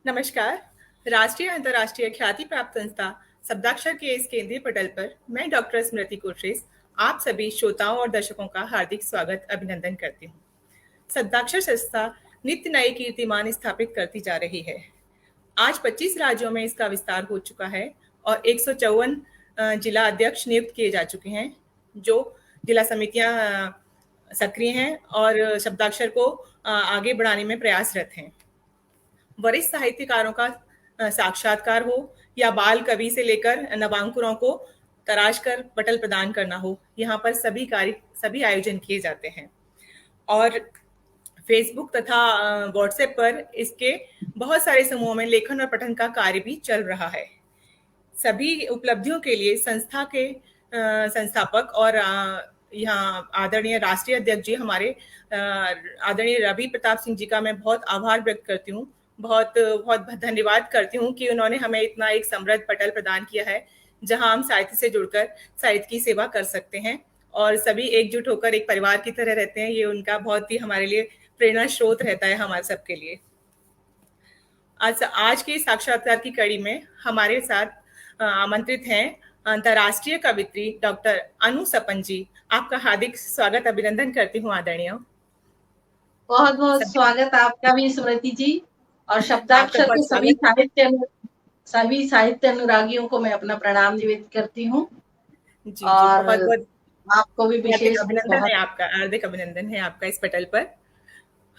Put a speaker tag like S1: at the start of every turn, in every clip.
S1: नमस्कार। राष्ट्रीय अंतर्राष्ट्रीय ख्याति प्राप्त संस्था शब्दाक्षर के इस केंद्रीय पटल पर मैं डॉक्टर स्मृति कुरश्रेष्ठ आप सभी श्रोताओं और दर्शकों का हार्दिक स्वागत अभिनंदन करती हूँ। शब्दाक्षर संस्था नित्य नए कीर्तिमान स्थापित करती जा रही है। आज 25 राज्यों में इसका विस्तार हो चुका है और 154 जिला अध्यक्ष नियुक्त किए जा चुके हैं, जो जिला समितियां सक्रिय हैं और शब्दाक्षर को आगे बढ़ाने में प्रयासरत हैं। वरिष्ठ साहित्यकारों का साक्षात्कार हो या बाल कवि से लेकर नवांकुरों को तराश कर पटल प्रदान करना हो, यहाँ पर सभी आयोजन किए जाते हैं। और फेसबुक तथा व्हाट्सएप पर इसके बहुत सारे समूहों में लेखन और पठन का कार्य भी चल रहा है। सभी उपलब्धियों के लिए संस्था के संस्थापक और यहाँ आदरणीय राष्ट्रीय अध्यक्ष जी हमारे आदरणीय रवि प्रताप सिंह जी का मैं बहुत आभार व्यक्त करती हूँ। बहुत बहुत धन्यवाद करती हूँ कि उन्होंने हमें इतना एक समृद्ध पटल प्रदान किया है, जहां हम साहित्य से जुड़कर साहित्य की सेवा कर सकते हैं और सभी एकजुट होकर एक परिवार की तरह रहते हैं। ये उनका बहुत ही हमारे लिए प्रेरणा स्रोत रहता है हमारे सबके लिए। आज की साक्षात्कार की कड़ी में हमारे साथ आमंत्रित हैं अंतर्राष्ट्रीय कवित्री डॉक्टर अनु सपन जी। आपका हार्दिक स्वागत अभिनंदन करती हूँ आदरणीय।
S2: बहुत बहुत स्वागत आपका भी स्मृति जी, और शब्दाक्षर के सभी साहित्य अनुरागियों को मैं अपना प्रणाम निवेदित करती हूँ। और बहुत बहुत आपको भी विशेष
S1: अभिनंदन है आपका, हार्दिक अभिनंदन है आपका इस पटल पर।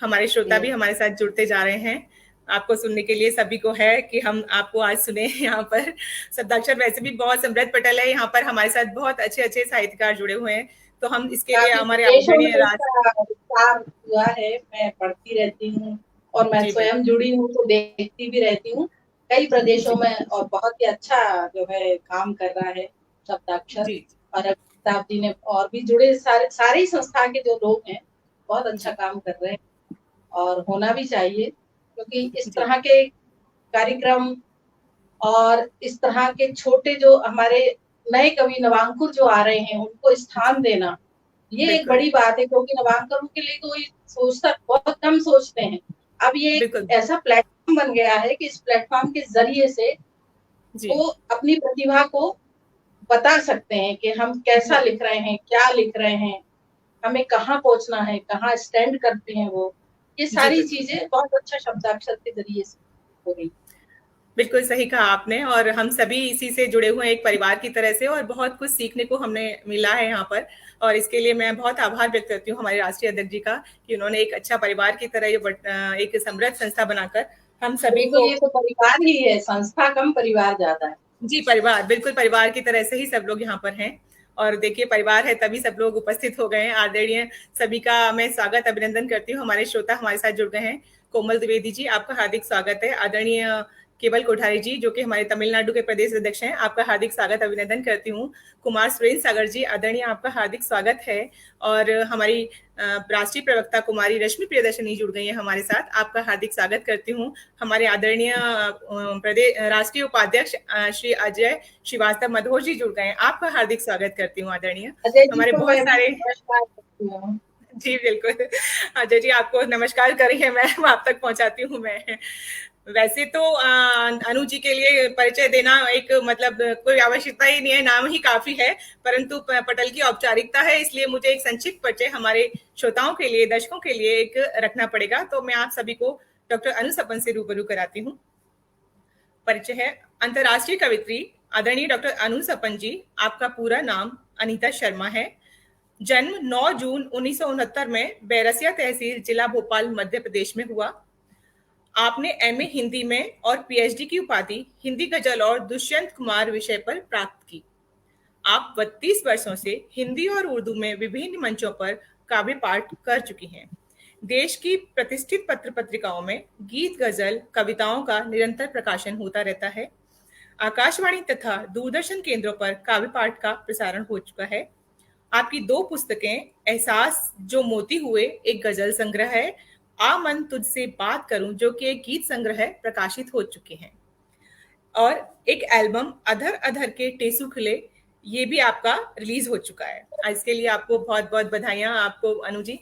S1: हमारे श्रोता भी हमारे साथ जुड़ते जा रहे हैं आपको सुनने के लिए। सभी को है कि हम आपको आज सुने। यहाँ पर शब्दाक्षर वैसे भी बहुत समृद्ध पटल है, यहाँ पर हमारे साथ बहुत अच्छे अच्छे साहित्यकार जुड़े हुए हैं, तो हम इसके लिए हमारे
S2: विस्तार हुआ है। मैं पढ़ती रहती हूँ और मैं स्वयं जुड़ी हूँ तो देखती भी रहती हूँ कई प्रदेशों में, और बहुत ही अच्छा जो है काम कर रहा है शब्दाक्षर। और अमिताभ जी ने और भी जुड़े सारे संस्था के जो लोग हैं बहुत अच्छा काम कर रहे हैं और होना भी चाहिए, क्योंकि इस तरह के कार्यक्रम और इस तरह के छोटे जो हमारे नए कवि नवांकुर जो आ रहे हैं उनको स्थान देना, ये एक बड़ी बात है, क्योंकि नवांकुरों के लिए कोई सोचता बहुत कम सोचते हैं। अब ये ऐसा प्लेटफॉर्म बन गया है कि इस प्लेटफॉर्म के जरिए से वो अपनी प्रतिभा को बता सकते हैं कि हम कैसा लिख रहे हैं, क्या लिख रहे हैं, हमें कहाँ पहुंचना है, कहाँ स्टैंड करते हैं वो, ये सारी चीजें बहुत अच्छा शब्दाक्षर के जरिए से हो रही।
S1: बिल्कुल सही कहा आपने, और हम सभी इसी से जुड़े हुए हैं एक परिवार की तरह से, और बहुत कुछ सीखने को हमने मिला है यहाँ पर। और इसके लिए मैं बहुत आभार व्यक्त करती हूँ हमारे राष्ट्रीय अध्यक्ष जी का कि उन्होंने एक अच्छा परिवार की तरह ये एक समृद्ध संस्था बनाकर हम सभी को,
S2: ये तो परिवार ही है, संस्था कम परिवार ज्यादा है।
S1: जी परिवार, बिल्कुल परिवार की तरह से ही सब लोग यहाँ पर हैं। और देखिए परिवार है तभी सब लोग उपस्थित हो गए हैं। आदरणीय सभी का मैं स्वागत अभिनंदन करती हूँ। हमारे श्रोता हमारे साथ जुड़ गए हैं। कोमल द्विवेदी जी, आपका हार्दिक स्वागत है। आदरणीय केवल कोठारी जी, जो कि हमारे तमिलनाडु के प्रदेश अध्यक्ष हैं, आपका हार्दिक स्वागत अभिनंदन करती हूँ। कुमार सुरेंद्र सागर जी, आदरणीय आपका हार्दिक स्वागत है। और हमारी राष्ट्रीय प्रवक्ता कुमारी रश्मि प्रियदर्शनी जुड़ गई है हमारे साथ, आपका हार्दिक स्वागत करती हूँ। हमारे आदरणीय राष्ट्रीय उपाध्यक्ष श्री अजय श्रीवास्तव मधोर जी जुड़ गए हैं, आपका हार्दिक स्वागत करती हूँ आदरणीय। हमारे बहुत सारे, जी बिल्कुल अजय जी आपको नमस्कार करिए, मैं आप तक पहुंचाती हूँ। मैं वैसे तो अनु जी के लिए परिचय देना एक मतलब कोई आवश्यकता ही नहीं है, नाम ही काफी है, परंतु पटल की औपचारिकता है, इसलिए मुझे एक संक्षिप्त परिचय हमारे श्रोताओं के लिए, दर्शकों के लिए एक रखना पड़ेगा। तो मैं आप सभी को डॉक्टर अनु सपन से रूबरू कराती हूँ। परिचय है अंतर्राष्ट्रीय कवित्री आदरणीय डॉक्टर अनु सपन जी। आपका पूरा नाम अनीता शर्मा है। जन्म 9 जून 1969 में बैरसिया तहसील जिला भोपाल मध्य प्रदेश में हुआ। आपने एमए हिंदी में और पीएचडी की उपाधि हिंदी गजल और दुष्यंत कुमार विषय पर प्राप्त की। आप 32 वर्षों से हिंदी और उर्दू में विभिन्न मंचों पर काव्य पाठ कर चुकी हैं। देश की प्रतिष्ठित पत्र पत्रिकाओं में गीत, गजल, कविताओं का निरंतर प्रकाशन होता रहता है। आकाशवाणी तथा दूरदर्शन केंद्रों पर काव्य पाठ का प्रसारण हो चुका है। आपकी 2 पुस्तकें, एहसास जो मोती हुए एक गजल संग्रह है, आ मन तुझसे बात करूं जो कि एक गीत संग्रह है, प्रकाशित हो चुके हैं। और एक एल्बम अधर अधर के टेसू खिले, ये भी आपका रिलीज हो चुका है। इसके लिए आपको बहुत बहुत बधाइयां। आपको अनु जी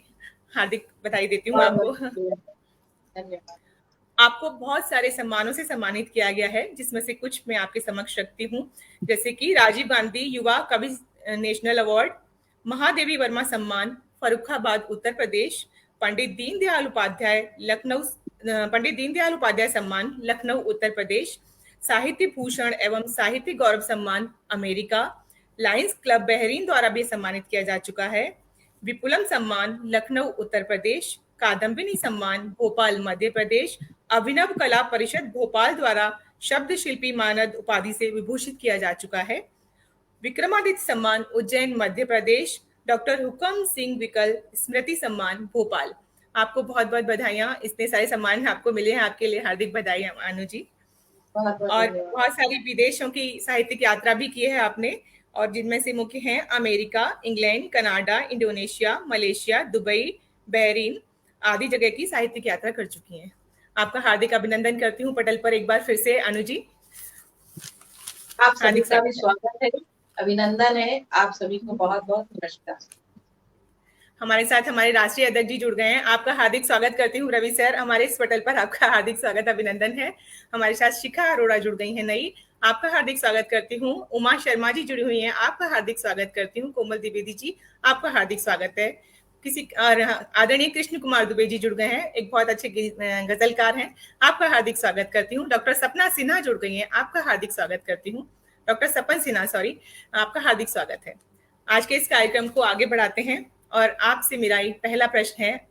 S1: हार्दिक बधाई देती हूँ आपको।
S2: धन्यवाद।
S1: आपको बहुत सारे सम्मानों से सम्मानित किया गया है, जिसमें से कुछ मैं आपके समक्ष रखती हूँ, जैसे कि राजीव गांधी युवा कवि नेशनल अवार्ड, महादेवी वर्मा सम्मान फर्रुखाबाद उत्तर प्रदेश, पंडित दीनदयाल उपाध्याय सम्मान लखनऊ उत्तर प्रदेश, साहित्य भूषण एवं साहित्य गौरव सम्मान अमेरिका, लायंस क्लब बहरीन द्वारा भी सम्मानित किया जा चुका है, विपुलम सम्मान लखनऊ उत्तर प्रदेश, कादम्बिनी सम्मान भोपाल मध्य प्रदेश, अभिनव कला परिषद भोपाल द्वारा शब्द शिल्पी मानद उपाधि से विभूषित किया जा चुका है, विक्रमादित्य सम्मान उज्जैन मध्य प्रदेश, डॉक्टर हुकम सिंह विकल स्मृति सम्मान भोपाल। आपको बहुत बहुत बधाइयां, इतने सारे सम्मान आपको मिले हैं, आपके लिए हार्दिक बधाई अनु जी। और बहुत सारी विदेशों की साहित्यिक यात्रा भी की है आपने, और जिनमें से मुख्य हैं America, England, Canada, Indonesia, Malaysia, Dubai, Bahrain आदि जगह की साहित्यिक यात्रा कर चुकी हैं। आपका हार्दिक अभिनंदन करती हूँ पटल पर एक बार फिर से अनु जी।
S2: आप सभी का भी स्वागत है, अभिनंदन है, आप सभी को बहुत बहुत नमस्कार।
S1: हमारे साथ हमारे राष्ट्रीय अध्यक्ष जी जुड़ गए हैं, आपका हार्दिक स्वागत करती हूँ रवि सर, हमारे इस पटल पर आपका हार्दिक स्वागत अभिनंदन है। हमारे साथ शिखा अरोड़ा जुड़ गई हैं नई, आपका हार्दिक स्वागत करती हूँ। उमा शर्मा जी जुड़ी हुई हैं, आपका हार्दिक स्वागत करती हूँ। कोमल द्विवेदी जी, आपका हार्दिक स्वागत है। आदरणीय कृष्ण कुमार दुबे जी जुड़ गए हैं, एक बहुत अच्छे गजलकार हैं, आपका हार्दिक स्वागत करती हूँ। डॉक्टर सपना सिन्हा जुड़ गई हैं, आपका हार्दिक स्वागत करती हूँ। डॉक्टर सपन सिन्हा, सॉरी, आपका हार्दिक स्वागत है। आज के इस कार्यक्रम को आगे बढ़ाते हैं और आपसे मेरा पहला प्रश्न है,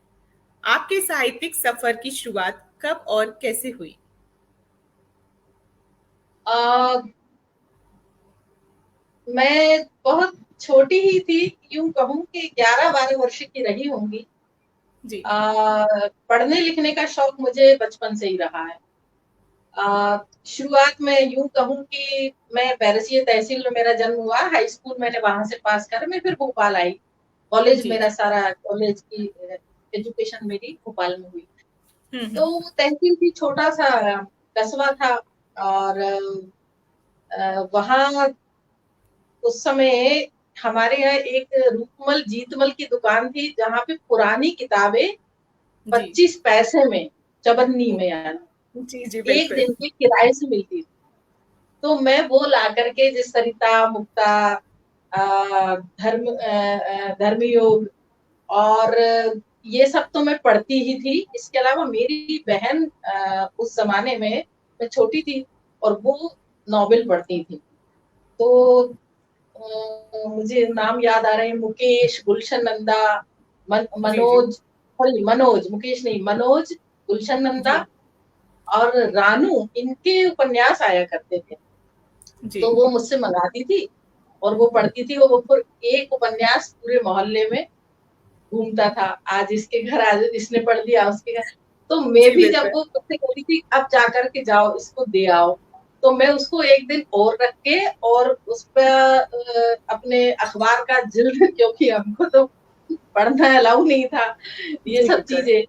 S1: आपके साहित्यिक सफर की शुरुआत कब और कैसे हुई?
S2: मैं बहुत छोटी ही थी, यूं कहूं कि 11-12 वर्ष की रही होंगी
S1: जी।
S2: पढ़ने लिखने का शौक मुझे बचपन से ही रहा है। शुरुआत में यूं कहूं कि मैं बैरसिया तहसील में मेरा जन्म हुआ, हाई स्कूल मैंने वहां से पास कर मैं फिर भोपाल आई, कॉलेज मेरा सारा कॉलेज की एजुकेशन मेरी भोपाल में हुई। तो तहसील की छोटा सा कस्बा था, और वहां उस समय हमारे यहाँ एक रूपमल जीतमल की दुकान थी, जहाँ पे पुरानी किताबें 25 पैसे में चबन्नी में एक दिन के किराए से मिलती थी। तो मैं वो ला करके जिस सरिता मुक्ता, धर्मयोग और ये सब तो मैं पढ़ती ही थी। इसके अलावा मेरी बहन उस जमाने में, मैं छोटी थी और वो नॉवेल पढ़ती थी। तो मुझे नाम याद आ रहे हैं, मुकेश, गुलशन नंदा, मनोज, मुकेश नहीं, मनोज, गुलशन नंदा और रानू, इनके उपन्यास आया करते थे। तो वो मुझसे मंगाती थी और वो पढ़ती थी, और वो फिर एक उपन्यास पूरे मोहल्ले में घूमता था, आज इसके घर, आज इसने पढ़ दिया उसके घर। तो मैं भी जब वो मुझसे बोली थी अब जाकर के जाओ इसको दे आओ, तो मैं उसको एक दिन और रख के और उस पर अपने अखबार का जिल्द, क्योंकि हमको तो पढ़ना अलाउ नहीं था ये सब चीजें।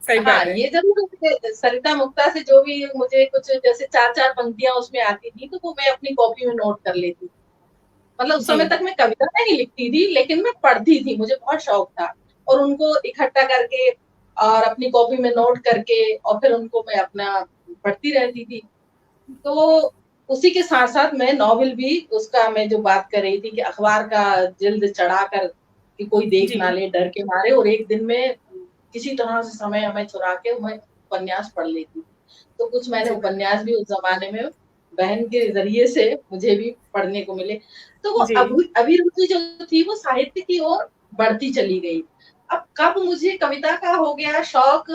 S2: हाँ, ये जरूर सरिता मुक्ता से जो भी मुझे कुछ जैसे 4-4 पंक्तियां उसमें आती थी, तो वो मैं अपनी कॉपी में नोट कर लेती। मतलब उस समय तक मैं कविता नहीं लिखती थी, लेकिन मैं पढ़ती थी, मुझे बहुत शौक था, और उनको इकट्ठा करके और अपनी कॉपी में नोट करके और फिर उनको मैं अपना पढ़ती रहती थी। तो उसी के साथ साथ मैं नॉवेल भी, उसका मैं जो बात कर रही थी कि अखबार का जिल्द चढ़ाकर कि कोई देख ना ले डर के मारे, और एक दिन में किसी तरह से समय हमें चुरा के मैं उपन्यास पढ़ लेती। तो कुछ मैंने उपन्यास भी उस जमाने में बहन के जरिए से मुझे भी पढ़ने को मिले। तो वो अभिरुचि जो थी वो साहित्य की ओर बढ़ती चली गई। अब कब मुझे कविता का हो गया शौक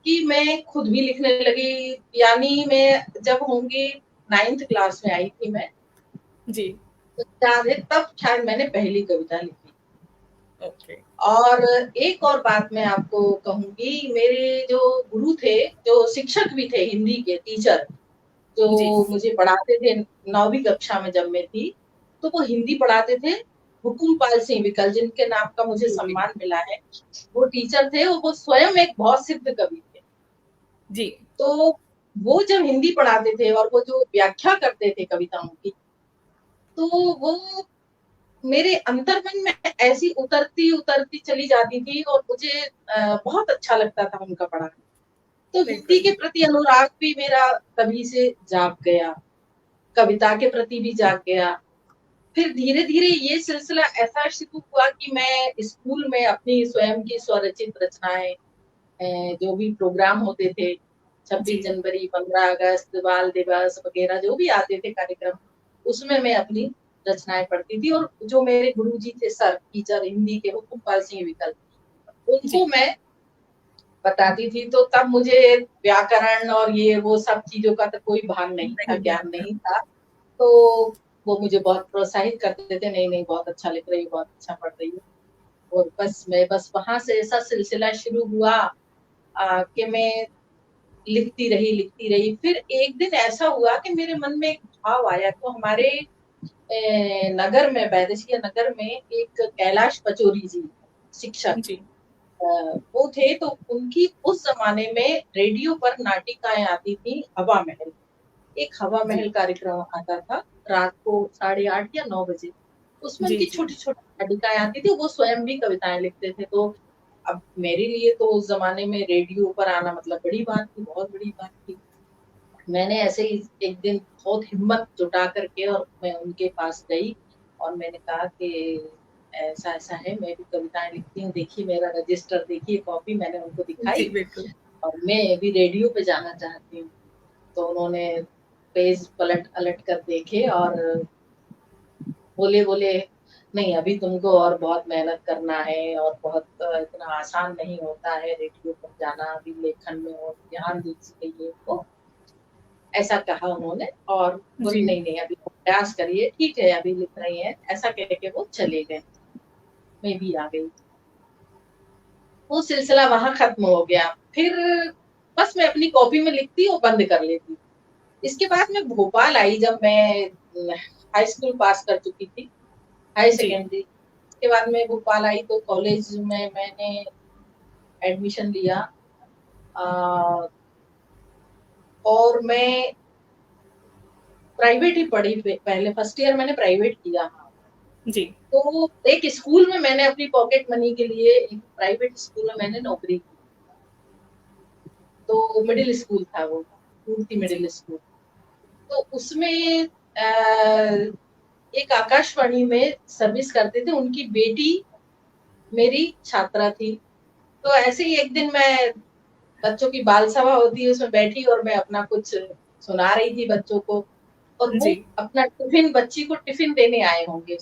S2: कि मैं खुद भी लिखने लगी, यानी मैं जब होंगी 9th क्लास में आई थी मैं जी, तो तब शायद मैंने पहली कविता लिखी। और एक और बात मैं आपको कहूंगी, मेरे जो गुरु थे, जो शिक्षक भी थे, हिंदी के टीचर जो मुझे पढ़ाते थे 9वीं कक्षा में जब मैं थी, तो वो हिंदी पढ़ाते थे, हुकुमपाल सिंह विकल, जिनके नाम का मुझे सम्मान मिला है। वो टीचर थे और वो स्वयं एक बहुत सिद्ध कवि थे जी। तो वो जब हिंदी पढ़ाते थे और वो जो व्याख्या करते थे कविताओं की, तो वो मेरे अंतर्मन में ऐसी उतरती उतरती चली जाती थी और मुझे बहुत अच्छा लगता था उनका पढ़ाना। तो हिंदी के प्रति अनुराग भी मेरा तभी से जाग गया, कविता के प्रति भी जाग गया। फिर धीरे-धीरे ये सिलसिला ऐसा शुरू हुआ कि मैं स्कूल में अपनी स्वयं की स्वरचित रचनाएँ जो भी प्रोग्राम होते थे, 26 जनवरी, 15 अगस्त, बाल दिवस वगैरह जो भी आते थे कार्यक्रम, उसमें मैं अपनी रचनाएँ पढ़ती थी और जो मेरे गुरुजी थे सर, टीचर हिंदी के हुकुमपाल सिंह विकल, उनको मैं बताती थी, तो तब मुझे व्याकरण और ये वो सब चीज़ों का तो कोई भान नहीं था, ज्ञान नहीं था। तो वो मुझे बहुत प्रोत्साहित करते थे, नहीं-नहीं बहुत अच्छा लिख रही हो, बहुत अच्छा पढ़ रही हो। और बस वहाँ से ऐसा सिलसिला शुरू हुआ कि मैं लिखती रही। फिर एक दिन ऐसा हुआ कि मेरे मन में एक भाव आया, तो हमारे नगर में, वैदेशिया नगर में एक कैलाश पचौरी जी, शिक्षक वो थे, तो उनकी उस ज़माने में रेडियो पर नाटिकाएँ आती थी, हवा महल। एक हवा महल कार्यक्रम आता था, रात को 8:30 या 9 बजे। उसमें उनकी छोटी-छोटी नाटिकाएँ आती थी, वो स्वयं भी कविताएँ लिखते थे। तो अब मेरे लिए तो उस ज़माने में रेडियो पर आना मतलब बड़ी बात थी, बहुत बड़ी बात थी। मैंने ऐसे ही एक दिन बहुत हिम्मत जुटा कर के और मैं उनके पास गई और मैंने कहा कि ऐसा-ऐसा है, मैं भी कविताएँ लिखती हूँ, देखिए मेरा रजिस्टर, देखिए कॉपी, मैंने उनको दिखाई और मैं भी रेडियो पे जाना चाहती हूँ। तो उन्होंने पेज पलट-अलट कर देखे और बोले, नहीं अभी तुमको और बहुत मेहनत करना है और बहुत इतना आसान नहीं होता है रेडियो पर जाना, अभी लेखन में और ध्यान दीजिए ये वो। ऐसा कहा उन्होंने और बोले नहीं अभी प्रयास करिए, ठीक है अभी लिख रही हैं, ऐसा कह के वो चले गए। मैं भी आ गई। वो सिलसिला वहाँ खत्म हो गया। फिर बस मैं अपनी कॉपी में लिखती और बंद कर लेती। इसके बाद मैं भोपाल आई जब मैं हाई स्कूल पास कर चुकी थी, हाई सेकेंडरी। इसके बाद मैं भोपाल आई तो कॉलेज में मैंने एडमिशन लिया और मैं प्राइवेट ही पढ़ी पहले फर्स्ट ईयर मैंने प्राइवेट किया।
S1: जी।
S2: तो एक स्कूल में मैंने अपनी पॉकेट मनी के लिए एक प्राइवेट स्कूल में मैंने नौकरी की। तो मिडिल स्कूल था वो, पूर्ति मिडिल स्कूल। तो उसमें एक आकाशवाणी में सर्विस करते थे, उनकी बेटी मेरी छात्रा थी। तो ऐसे ही एक दिन मैं बच्चों की बाल सभा होती है उसमें बैठी और मैं अपना कुछ सुना रही थी बच्चों को और वो अपना टिफिन बच्ची को टिफिन देने आए होंगे।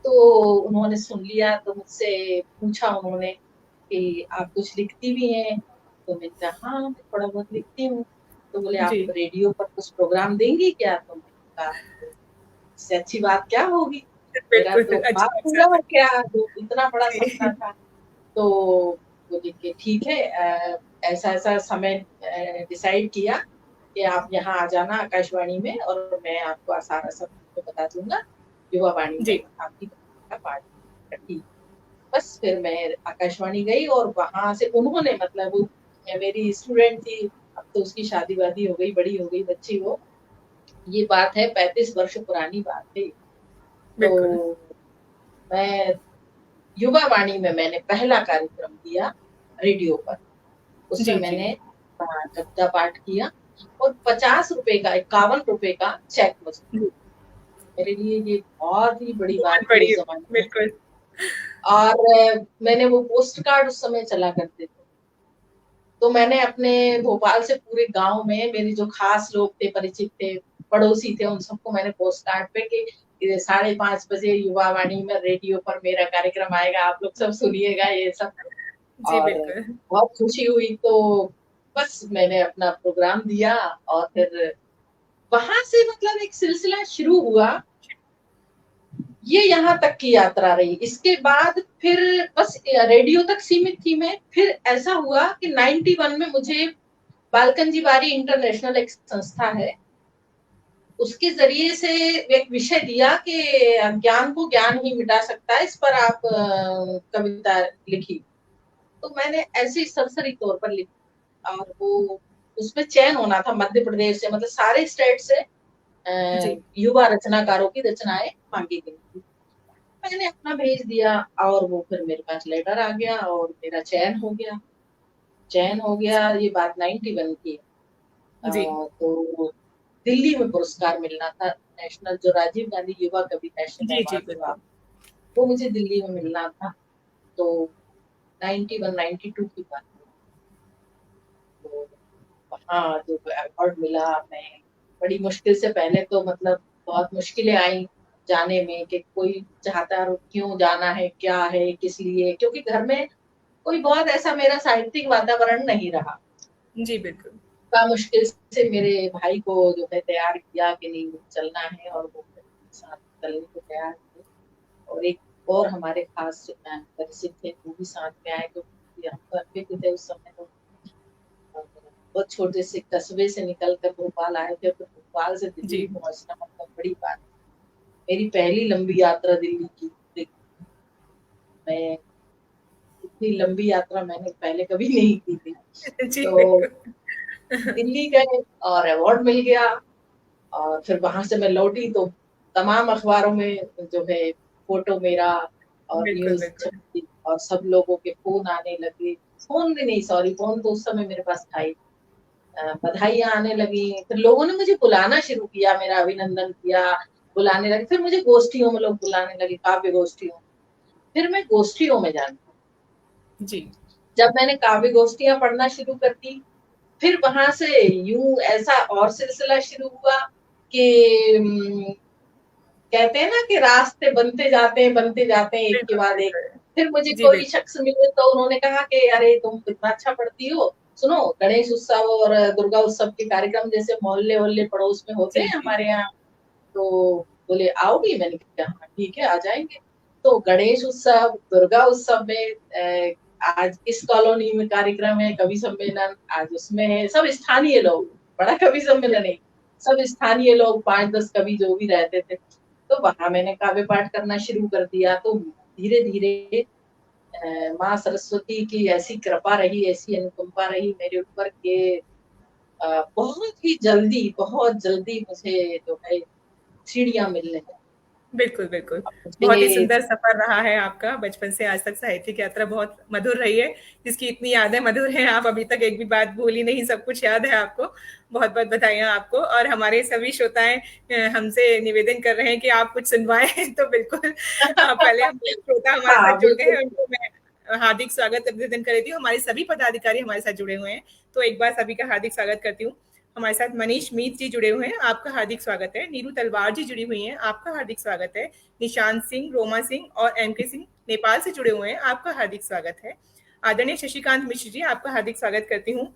S2: तो उन्होंने सुन लिया तो मुझसे पूछा उन्होंने कि आप कुछ लिखती भी हैं? तो मैंने कहा हाँ, मैं थोड़ा बहुत लिखती हूँ। तो बोले आप रेडियो पर कुछ प्रोग्राम देंगी क्या? तो मैंने कहा इससे अच्छी बात क्या होगी? मेरा तो ख्वाब पूरा हो गया, जो इतना बड़ा सपना था। तो बोले कि ठीक है ऐसा-ऐसा समय डिसाइड किया कि आप यहाँ आ जाना आकाशवाणी में और मैं आपको सारा सब बता दूँगा, युवा वाणी में आपकी का पाठ ठीक। बस फिर मैं आकाशवाणी गई और वहाँ से उन्होंने मतलब वो मेरी स्टूडेंट थी, अब तो उसकी शादी-वादी हो गई, बड़ी हो गई बच्ची वो। ये बात है 35 वर्ष पुरानी बात है। तो मैं युवा वाणी में मैंने पहला कार्यक्रम दिया रेडियो पर। उसमें मैंने कविता पाठ किया और ₹50 का ₹51 का चेक मुझे मेरे लिए ये बहुत ही बड़ी बात थी उस ज़माने में। और मैंने वो पोस्ट कार्ड उस समय चला करते थे। तो मैंने अपने भोपाल से पूरे गाँव में मेरे जो खास लोग थे, परिचित थे, पड़ोसी थे, उन सबको मैंने पोस्ट कार्ड पे कि 5:30 बजे युवा वाणी में रेडियो पर मेरा कार्यक्रम आएगा, आप लोग सब सुनिएगा ये सब। और बहुत खुशी हुई तो बस मैंने अपना प्रोग्राम दिया और फिर वहाँ से मतलब एक सिलसिला शुरू हुआ। ये यहाँ तक की यात्रा रही। इसके बाद फिर बस रेडियो तक सीमित थी मैं। फिर ऐसा हुआ कि 91 में मुझे बालकन जी बारी इंटरनेशनल एक संस्था है, उसके ज़रिए से एक विषय दिया कि ज्ञान को ज्ञान ही मिटा सकता है, इस पर आप कविता लिखिए। तो मैंने ऐसे ही सरसरी तौर पर लिखी और वो उसमें चयन होना था मध्य प्रदेश से, मतलब सारे स्टेट से युवा रचनाकारों की रचनाएँ माँगी गई थी। मैंने अपना भेज दिया और वो फिर मेरे पास लेटर आ गया और मेरा चयन हो गया। चयन हो गया, ये बात 91 की है।
S1: जी
S2: तो दिल्ली में पुरस्कार मिलना था, नेशनल जो राजीव गांधी युवा कवि नेशनल
S1: जी जी
S2: अवार्ड जो
S1: बिल्कुल।
S2: आप, वो मुझे दिल्ली में मिलना था। तो 91 92 की बात है। तो वहाँ जो अवार्ड मिला, मैं बड़ी मुश्किल से, पहले तो मतलब बहुत मुश्किलें आई जाने में कि कोई चाहता है क्यों जाना है, क्या है, किस लिए, क्योंकि घर में कोई बहुत ऐसा मेरा साहित्यिक वातावरण नहीं रहा।
S1: जी बिल्कुल।
S2: बड़ा मुश्किल से मेरे भाई को जो है तैयार किया कि नहीं चलना है, और वो साथ चलने को तैयार थे। और एक और हमारे खास परिचित थे, वो भी साथ में आए, क्योंकि हम तो अनभिज्ञ भी थे उस समय। तो बहुत छोटे से कस्बे से निकल कर भोपाल आए थे, तो भोपाल से दिल्ली
S1: जी
S2: पहुंचना मतलब बड़ी बात। मेरी पहली लंबी यात्रा दिल्ली की थी। मैं इतनी लंबी यात्रा मैंने पहले कभी नहीं की थी।
S1: जी
S2: तो
S1: बिल्कुल।
S2: दिल्ली गए और अवार्ड मिल गया, और फिर वहां से मैं लौटी तो तमाम अखबारों में जो है फोटो मेरा और
S1: बिल्कुल
S2: न्यूज
S1: बिल्कुल।
S2: छपी, और सब लोगों के फोन आने लगे। फोन भी नहीं, सॉरी, फोन तो उस समय मेरे पास था ही। बधाइयां आने लगी, फिर लोगों ने मुझे बुलाना शुरू किया, मेरा अभिनंदन किया, बुलाने लगे। फिर मुझे गोष्ठियों में लोग बुलाने लगे, काव्य गोष्ठियों। फिर मैं गोष्ठियों में जाती,
S1: जी
S2: जब मैंने काव्य गोष्ठियां पढ़ना शुरू कर दी, फिर वहां से यूं ऐसा और सिलसिला शुरू हुआ कि कहते हैं ना कि रास्ते बनते जाते हैं एक के
S1: बिल्कुल
S2: बाद एक।
S1: बिल्कुल।
S2: फिर मुझे
S1: जी
S2: कोई
S1: बिल्कुल।
S2: शख्स मिले तो उन्होंने कहा कि अरे तुम इतना अच्छा पढ़ती हो, सुनो गणेश उत्सव और दुर्गा उत्सव के कार्यक्रम जैसे मोहल्ले वोहल्ले पड़ोस में होते
S1: जी
S2: हैं
S1: जी।
S2: हमारे यहाँ, तो बोले आओगी? मैंने कहा हाँ ठीक है, आ जाएंगे। तो गणेश उत्सव, दुर्गा उत्सव में आज इस कॉलोनी में कार्यक्रम है, कवि सम्मेलन आज उसमें है, सब स्थानीय लोग, बड़ा कवि सम्मेलन है, सब स्थानीय लोग, 5-10 कवि जो भी रहते थे। तो वहां मैंने काव्य पाठ करना शुरू कर दिया। तो धीरे धीरे माँ सरस्वती की ऐसी कृपा रही, ऐसी अनुकंपा रही मेरे ऊपर के बहुत जल्दी मुझे जो है सीढ़ियां मिलने लगी।
S1: बिल्कुल, बिल्कुल। बहुत ही
S2: मुझे
S1: सुंदर सफ़र रहा है आपका, बचपन से आज तक साहित्यिक यात्रा बहुत मधुर रही है, जिसकी इतनी यादें मधुर हैं, आप अभी तक एक भी बात भूली नहीं, सब कुछ याद है आपको। बहुत-बहुत बधाइयाँ आपको और हमारे सभी श्रोताएँ हमसे निवेदन कर रहे हैं कि आप कुछ सुनवाएँ, तो बिल्कुल पहले हमारे श्रोता हमारे
S2: हाँ,
S1: साथ जुड़ गए
S2: बिल्कुल।
S1: हैं, उनको मैं हार्दिक स्वागत अभिनंदन कर देती हूँ। हमारे सभी पदाधिकारी हमारे साथ जुड़े हुए हैं, तो एक बार सभी का हार्दिक स्वागत करती हूँ। हमारे साथ मनीष मीत जी जुड़े हुए हैं, आपका हार्दिक स्वागत है। नीरू तलवार जी जुड़ी हुई हैं, आपका हार्दिक स्वागत है। निशांत सिंह, रोमा सिंह और एम के सिंह नेपाल से जुड़े हुए हैं, आपका हार्दिक स्वागत है। आदरणीय शशिकांत मिश्र जी, आपका हार्दिक स्वागत करती हूँ।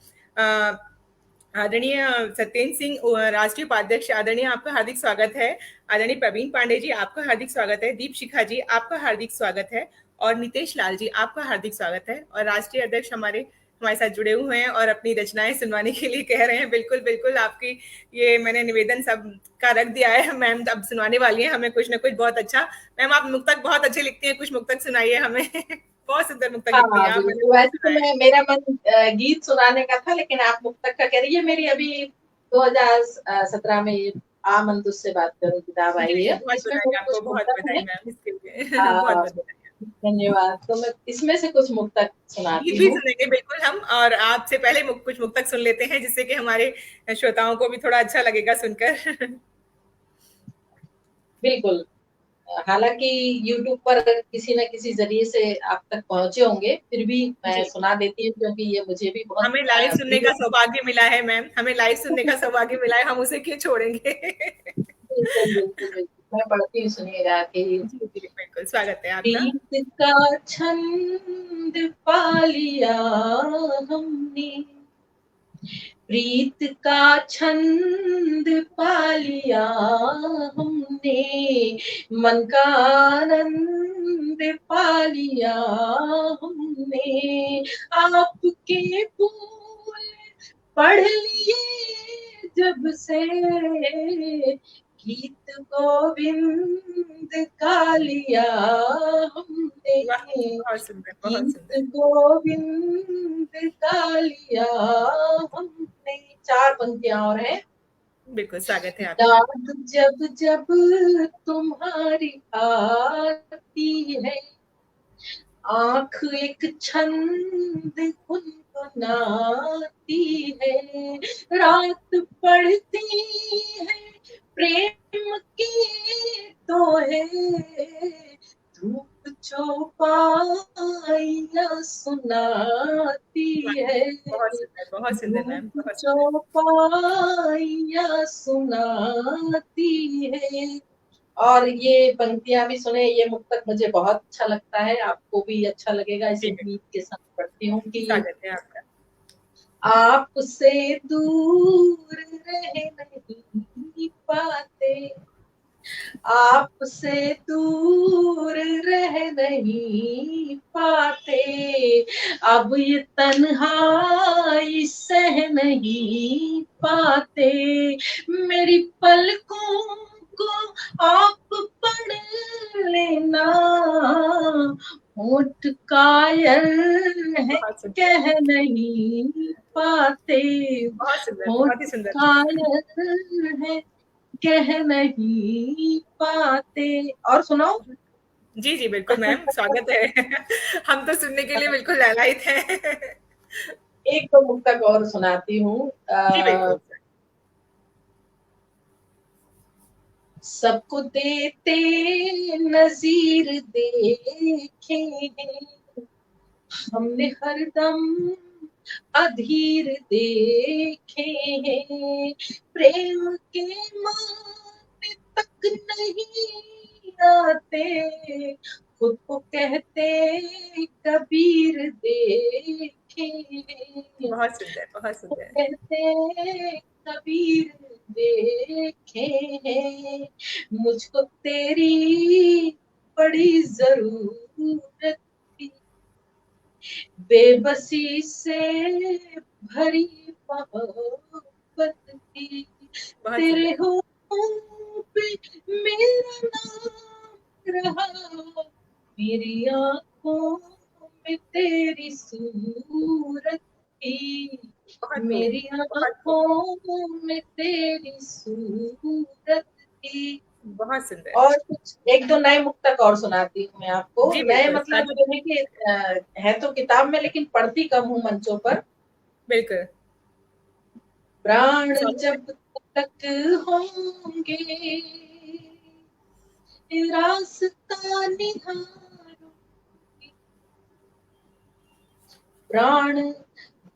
S1: आदरणीय सत्येंद्र सिंह राष्ट्रीय उपाध्यक्ष, आदरणीय आपका हार्दिक स्वागत है। आदरणीय प्रवीण पांडे जी, आपका हार्दिक स्वागत है। दीप शिखा जी, आपका हार्दिक स्वागत है। और नितेश लाल जी, आपका हार्दिक स्वागत है। और राष्ट्रीय अध्यक्ष हमारे हमारे साथ जुड़े हुए हैं और अपनी रचनाएं सुनवाने के लिए कह रहे हैं। बिल्कुल बिल्कुल, आपकी ये मैंने निवेदन सब का रख दिया है। मैम अब सुनाने वाली हैं हमें कुछ ना कुछ बहुत अच्छा। मैम आप मुक्तक बहुत अच्छे लिखती हैं, कुछ मुक्तक सुनाइए हमें। बहुत सुंदर मुक्तक लिखती
S2: हाँ,
S1: हैं आप, मैंने
S2: बिल्कुल।
S1: बहुत
S2: वैसे तो
S1: सुना है।
S2: मेरा मन गीत सुनाने का था, लेकिन आप मुक्तक का कह रही है। मेरी अभी 2017 में ये आ मन तुझसे बात करूं किताब
S1: जी
S2: आई
S1: जी,
S2: है,
S1: बहुत
S2: इसमें
S1: बधाई
S2: कुछ
S1: आपको, बहुत
S2: मुक्तक
S1: बधाई
S2: है।
S1: मैम इसके लिए। बहुत
S2: हाँ,
S1: बहुत बधाई।
S2: धन्यवाद। तो मैं इसमें से कुछ मुक्तक
S1: गीत
S2: सुनाती
S1: भी
S2: हूँ।
S1: सुनेंगे बिल्कुल हम, और आपसे पहले कुछ मुक्तक सुन लेते हैं, जिससे कि हमारे श्रोताओं को भी थोड़ा अच्छा लगेगा सुनकर।
S2: बिल्कुल। हालांकि यूट्यूब पर किसी न किसी जरिए से आप तक पहुंचे होंगे, फिर भी मैं
S1: जी,
S2: सुना देती हूँ, क्योंकि ये मुझे भी बहुत
S1: हमें लाइव सुनने
S2: प्रिय।
S1: का सौभाग्य मिला है मैम, हमें लाइव सुनने का सौभाग्य मिला है, हम उसे क्यों छोड़ेंगे।
S2: बिल्कुल, बिल्कुल, बिल्कुल। मैं पढ़ती हूँ, सुनिएगा कि
S1: जी जी बिल्कुल, स्वागत है आपका।
S2: प्रीत का छंद पा लिया हमने, प्रीत का छंद पा लिया हमने, मन का आनंद पा लिया हमने, आपके फूल पढ़ लिए जब से, गीत गोविंद गा लिया हमने,
S1: वाह, बहुत सुंदर बहुत
S2: गीत
S1: सुंदर।
S2: गोविंद गा लिया हमने। 4 पंक्तियां और हैं।
S1: बिल्कुल स्वागत है आपका।
S2: याद जब जब तुम्हारी आती है, आँख एक छंद सुनाती है, रात पढ़ती है प्रेम की तो है, धूप चौपाइयाँ सुनाती है,
S1: बहुत सुंदर मैम,
S2: धूप
S1: बहुत सुंदर।
S2: चौपाइयाँ सुनाती है। और ये पंक्तियाँ भी सुने, ये मुक्तक मुझे बहुत अच्छा लगता है, आपको भी अच्छा लगेगा इस
S1: जी
S2: उम्मीद के साथ पढ़ती हूँ कि
S1: स्वागत है आपका।
S2: आपसे दूर रह नहीं पाते, आपसे दूर रह नहीं पाते, अब ये तन्हाई सह नहीं पाते, मेरी पलकों को आप पढ़ लेना, होठ कायल है
S1: बहुत सुंदर,
S2: कह नहीं पाते,
S1: बहुत सुंदर,
S2: होठ
S1: बहुत ही सुंदर।
S2: कायल है कह नहीं पाते। और सुनाओ।
S1: जी जी बिल्कुल मैम, स्वागत है। हम तो सुनने के लिए बिल्कुल ललायत हैं।
S2: एक तो मुक्तक और सुनाती हूँ।
S1: जी बिल्कुल।
S2: सबको देते नजीर देखे हैं, हमने हरदम अधीर देखे हैं, प्रेम के माने तक नहीं आते, खुद को कहते कबीर देखे हैं,
S1: बहुत सुंदर, बहुत सुंदर।
S2: कहते कबीर देखे हैं, मुझको तेरी बड़ी जरूरत थी, बेबसी से भरी मोहब्बत थी,
S1: बहुत
S2: तेरे
S1: सुंदर।
S2: होठों पे मेरा नाम रहा, मेरी आंखों में तेरी सूरत थी,
S1: बहुत खूब,
S2: मेरी
S1: बहुत खूब।
S2: आंखों में तेरी सूरत थी।
S1: बहुत सुंदर।
S2: और कुछ एक दो नए मुक्तक और सुनाती हूँ मैं आपको।
S1: जी
S2: नए
S1: बिल्कुल,
S2: मतलब जो है कि है तो किताब में, लेकिन पढ़ती कम हूँ मंचों पर।
S1: बिल्कुल।
S2: प्राण
S1: स्वागत है।
S2: जब तक होंगे रास्ता निहारूंगी, प्राण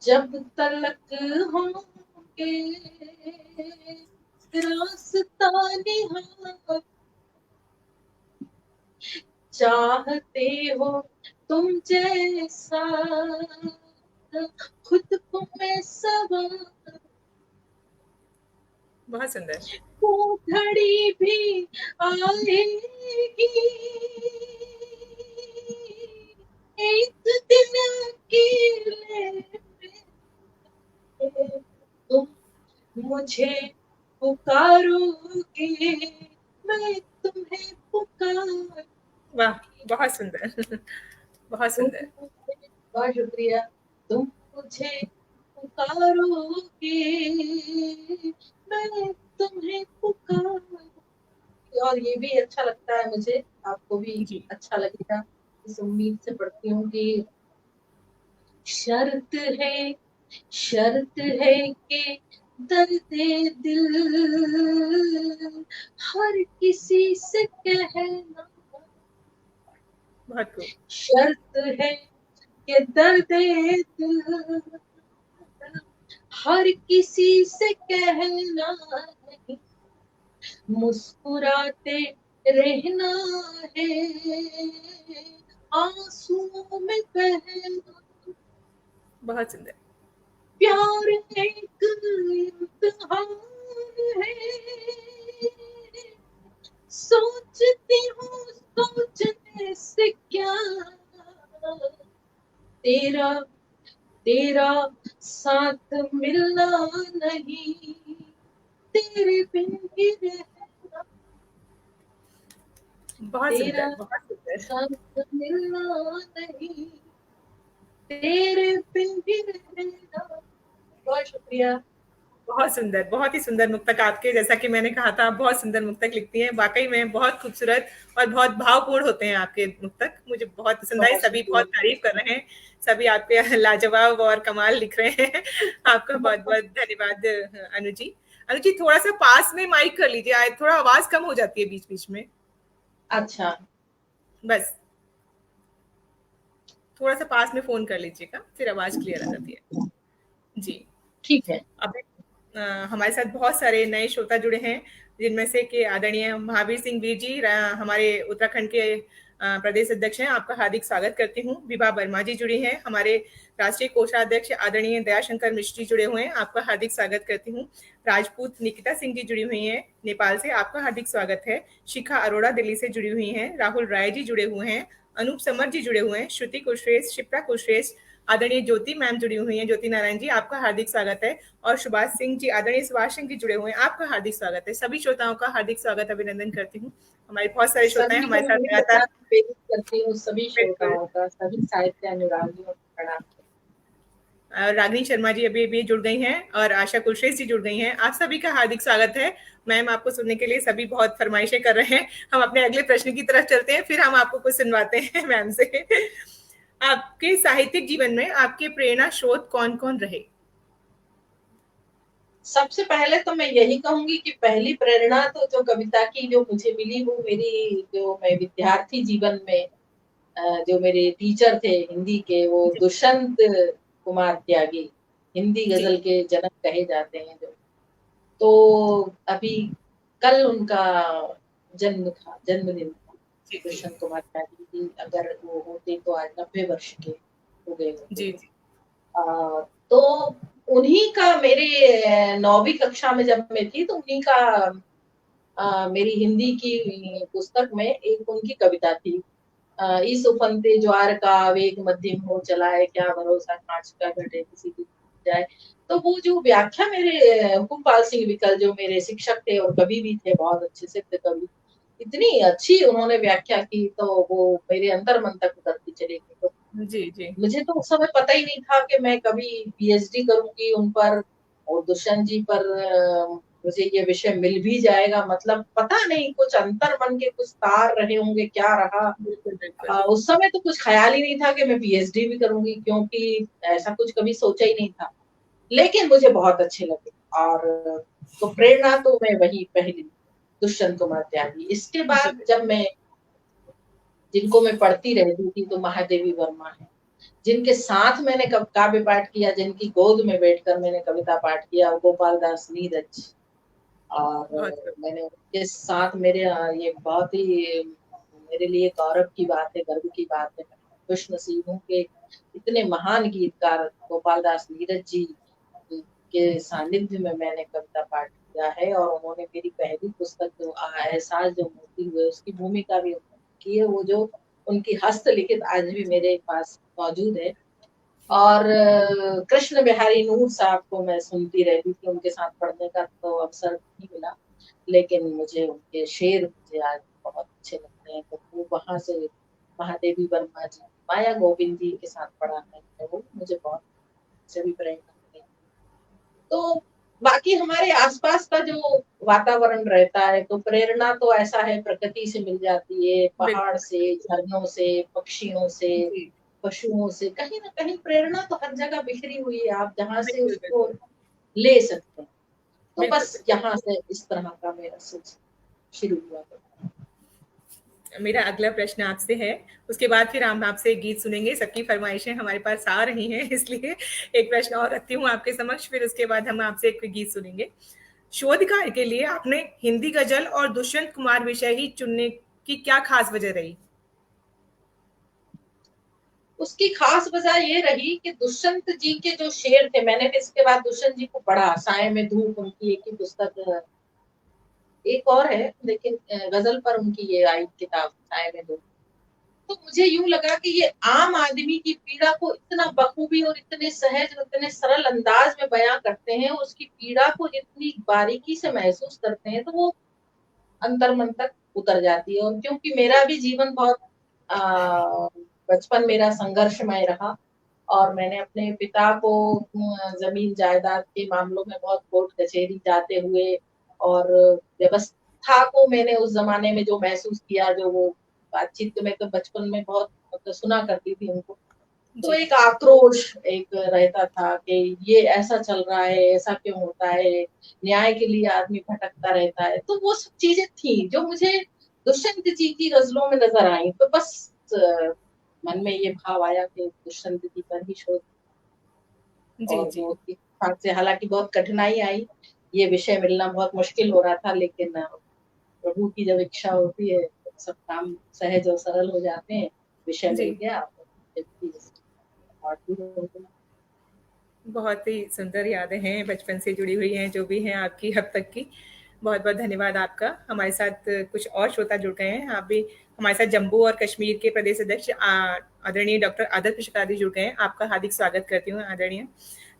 S2: जब तलक होंगे रास्ता निहारूंगी, चाहते हो तुम जैसा खुद को मैं सवार,
S1: बहुत सुंदर।
S2: वो घड़ी भी आएगी, एक दिन अकेले में तुम मुझे पुकारोगे, मैं तुम्हें पुकार,
S1: वाह! बहुत सुंदर। बहुत
S2: तुम
S1: सुंदर।
S2: मुझे, बहुत शुक्रिया, तुम मुझे पुकारोगे, मैं तुम्हें पुकार। और ये भी अच्छा लगता है मुझे, आपको भी
S1: जी।
S2: अच्छा लगेगा इस उम्मीद से पढ़ती हूँ कि शर्त है, शर्त है कि दर्द दिल हर किसी से कहना,
S1: बहुत खूब।
S2: शर्त है कि दर्द दिल हर किसी से कहना नहीं, मुस्कुराते रहना है, आंसुओं में बहना,
S1: बहुत सुंदर।
S2: प्यार एक इम्तिहान है, सोचती हूँ सोचने से क्या, तेरा तेरा साथ मिलना नहीं, तेरे बिन भी रहना,
S1: बहुत
S2: तेरा
S1: सुंदर, बहुत सुंदर।
S2: साथ मिलना नहीं, तेरे बिन भी रहना। बहुत शुक्रिया।
S1: बहुत सुंदर, बहुत ही सुंदर मुक्तक आपके, जैसा कि मैंने कहा था, आप बहुत सुंदर मुक्तक लिखती हैं। वाक़ई में बहुत खूबसूरत और बहुत भावपूर्ण होते हैं आपके मुक्तक। मुझे बहुत पसंद आए,
S2: बहुत
S1: सभी
S2: शुक्रिया।
S1: बहुत तारीफ़ कर रहे हैं। सभी आपके लाजवाब और कमाल लिख रहे हैं। आपका बहुत-बहुत धन्यवाद अनु जी। अनु जी, थोड़ा-सा पास में माइक कर लीजिए, थोड़ा आवाज़ कम हो जाती है बीच-बीच में।
S2: अच्छा।
S1: बस, थोड़ा-सा पास में फ़ोन कर लीजिएगा, फिर आवाज़ क्लियर आ जाती है। जी।
S2: ठीक है।
S1: अभी हमारे साथ बहुत सारे नए श्रोता जुड़े हैं, जिनमें से कि आदरणीय महावीर सिंह वीर जी हमारे उत्तराखंड के प्रदेश अध्यक्ष हैं। आपका हार्दिक स्वागत करती हूँ। विभा वर्मा जी जुड़ी हैं, हमारे राष्ट्रीय कोषाध्यक्ष आदरणीय दयाशंकर मिश्र जी जुड़े हुए हैं। आपका हार्दिक स्वागत करती हूँ। राजपूत निकिता सिंह जी जुड़ी हुई हैं नेपाल से, आपका हार्दिक स्वागत है। शिखा अरोड़ा दिल्ली से जुड़ी हुई हैं। राहुल राय जी जुड़े हुए हैं। अनूप समर जी जुड़े हुए हैं। श्रुति कुशरेश, शिप्रा कुशरेश, आदरणीय ज्योति मैम जुड़ी हुई हैं, ज्योति नारायण जी, आपका हार्दिक स्वागत है। और सुभाष सिंह जी, आदरणीय सुभाष सिंह जी जुड़े हुए हैं, आपका हार्दिक स्वागत है। सभी श्रोताओं का हार्दिक स्वागत अभिनंदन करती हूँ। हमारे बहुत सारे श्रोता हैं
S2: सभी को
S1: हमारे साथ
S2: मैं
S1: लगातार।
S2: प्रणाम पेश करती हूँ, सभी
S1: बिल्कुल।
S2: श्रोताओं का, सभी साहित्य अनुरागियों को प्रणाम।
S1: रागिनी शर्मा जी अभी अभी जुड़ गई हैं और आशा कुलश्रेष्ठ जी जुड़ गई हैं। आप सभी का हार्दिक स्वागत है। मैम, आपको सुनने के लिए सभी बहुत फरमाइशें कर रहे हैं। हम अपने अगले प्रश्न की तरफ चलते हैं, फिर हम आपको कुछ सुनवाते हैं मैम से। आपके साहित्यिक जीवन में आपके प्रेरणा स्रोत कौन कौन रहे?
S2: सबसे पहले तो मैं यही कहूंगी कि पहली प्रेरणा तो जो कविता की जो मुझे मिली, वो मेरी जो मैं विद्यार्थी जीवन में जो मेरे टीचर थे हिंदी के, वो
S1: जी।
S2: दुष्यंत कुमार त्यागी, हिंदी
S1: जी।
S2: गजल के जनक कहे जाते हैं जो। तो अभी कल उनका जन्मदिन था।
S1: जी। जी।
S2: दुष्यंत कुमार त्यागी जी अगर वो होते तो आज 90 वर्ष के हो गए होते।
S1: जी। जी।
S2: तो उन्हीं का मेरे 9वीं कक्षा में जब मैं थी, तो उन्हीं का मेरी हिंदी की पुस्तक में एक उनकी कविता थी। इस उफनते ज्वार का वेग मध्यम हो चला है, क्या भरोसा कांच का घटे किसी की जाए। तो वो जो व्याख्या मेरे हुकुमपाल सिंह विकल जो मेरे शिक्षक थे और कवि भी थे, बहुत अच्छे सिद्ध कवि, इतनी अच्छी उन्होंने व्याख्या की, तो वो मेरे अंतर मन तक उतरती चली गई। तो
S1: जी। जी।
S2: मुझे तो उस समय पता ही नहीं था कि मैं कभी पीएचडी करूंगी उन पर, और दुष्यंत जी पर मुझे ये विषय मिल भी जाएगा। मतलब पता नहीं, कुछ अंतर मन के कुछ तार रहे होंगे, क्या रहा।
S1: बिल्कुल, बिल्कुल।
S2: उस समय तो कुछ ख्याल ही नहीं था कि मैं पीएचडी भी करूंगी, क्योंकि ऐसा कुछ कभी सोचा ही नहीं था। लेकिन मुझे बहुत अच्छे लगे, और तो प्रेरणा तो मैं वही पहली दुष्यंत कुमार त्यागी। इसके
S1: जी,
S2: बाद जब मैं जिनको मैं पढ़ती रहती थी, तो महादेवी वर्मा है, जिनके साथ मैंने काव्य पाठ किया, जिनकी गोद में बैठकर मैंने कविता पाठ किया, गोपाल दास नीरज। और
S1: बहुत खूब।
S2: मैंने उनके साथ मेरे ये बहुत ही मेरे लिए गौरव की बात है, गर्व की बात है। खुश नसीब हूँ कि इतने महान गीतकार गोपाल दास नीरज जी के सानिध्य में मैंने कविता पाठ किया है, और उन्होंने मेरी पहली पुस्तक जो एहसास जो मोती हुए, उसकी भूमिका भी की है। वो जो उनकी हस्तलिखित आज भी मेरे पास मौजूद है। और कृष्ण बिहारी नूर साहब को मैं सुनती रहती थी, उनके साथ पढ़ने का तो अवसर नहीं मिला, लेकिन मुझे उनके शेर मुझे आज बहुत अच्छे लगते हैं। तो वो वहां से महादेवी वर्मा जी, माया गोविंद जी के साथ पढ़ा है, वो मुझे बहुत से भी प्रेरणा मिली। तो बाकी हमारे आसपास का जो वातावरण रहता है, तो प्रेरणा तो ऐसा है, प्रकृति से मिल जाती है, पहाड़
S1: बिल्कुल,
S2: से, झरनों से, पक्षियों से,
S1: जी,
S2: पशुओं से, कहीं ना कहीं प्रेरणा तो हर जगह बिखरी हुई है, आप जहाँ से
S1: बिल्कुल,
S2: उसको
S1: बिल्कुल,
S2: ले सकते हैं। तो
S1: बिल्कुल,
S2: बस
S1: बिल्कुल।
S2: यहाँ से इस तरह का मेरा सिलसिला शुरू हुआ।
S1: मेरा अगला प्रश्न आपसे है, उसके बाद फिर हम आपसे एक गीत सुनेंगे। सबकी फरमाइशें हमारे पास आ रही हैं, इसलिए एक प्रश्न और रखती हूँ आपके समक्ष, फिर उसके बाद हम आपसे एक गीत सुनेंगे। शोध कार्य के लिए आपने हिंदी गजल और दुष्यंत कुमार विषय ही चुनने की क्या खास वजह रही?
S2: उसकी खास वजह ये रही कि दुष्यंत जी के जो शेर थे, मैंने फिर इसके बाद दुष्यंत जी को पढ़ा, साय में धूप उनकी एक ही पुस्तक, एक और है लेकिन गजल पर उनकी ये आई किताब साय में धूप। तो मुझे यूं लगा कि ये आम आदमी की पीड़ा को इतना बखूबी और इतने सहज और इतने सरल अंदाज में बयां करते हैं, उसकी पीड़ा को इतनी बारीकी से महसूस करते हैं, तो वो अंतर मन तक उतर जाती है। और क्योंकि मेरा भी जीवन बहुत बचपन मेरा संघर्षमय रहा, और मैंने अपने पिता को जमीन जायदाद के मामलों में बहुत कोर्ट कचहरी जाते हुए और व्यवस्था को मैंने उस जमाने में जो महसूस किया, जो वो बातचीत में तो बचपन में बहुत मतलब सुना करती थी उनको, तो एक आक्रोश एक रहता था कि ये ऐसा चल रहा है, ऐसा क्यों होता है, न्याय के लिए आदमी भटकता रहता है। तो वो सब चीजें थी जो मुझे दुष्यंत जी की गजलों में नजर आई। तो बस मन में ये भाव आया कि दुष्यंत जी पर ही शोध।
S1: जी
S2: और
S1: जी
S2: वो इस हिसाब से हालांकि बहुत कठिनाई आई, ये विषय मिलना बहुत मुश्किल हो रहा था, लेकिन प्रभु की जब इच्छा होती है तो सब काम सहज और सरल हो जाते हैं। विषय
S1: जी।
S2: मिल गया और
S1: बहुत ही सुंदर यादें हैं, बचपन से जुड़ी हुई हैं, जो भी हैं आपकी अब तक की। बहुत बहुत धन्यवाद आपका। हमारे साथ कुछ और श्रोता जुड़ गए हैं। आप भी हमारे साथ जम्मू और कश्मीर के प्रदेश अध्यक्ष आदरणीय डॉक्टर आदर पिशकार जी जुड़ गए हैं। आपका हार्दिक स्वागत करती हूँ आदरणीय।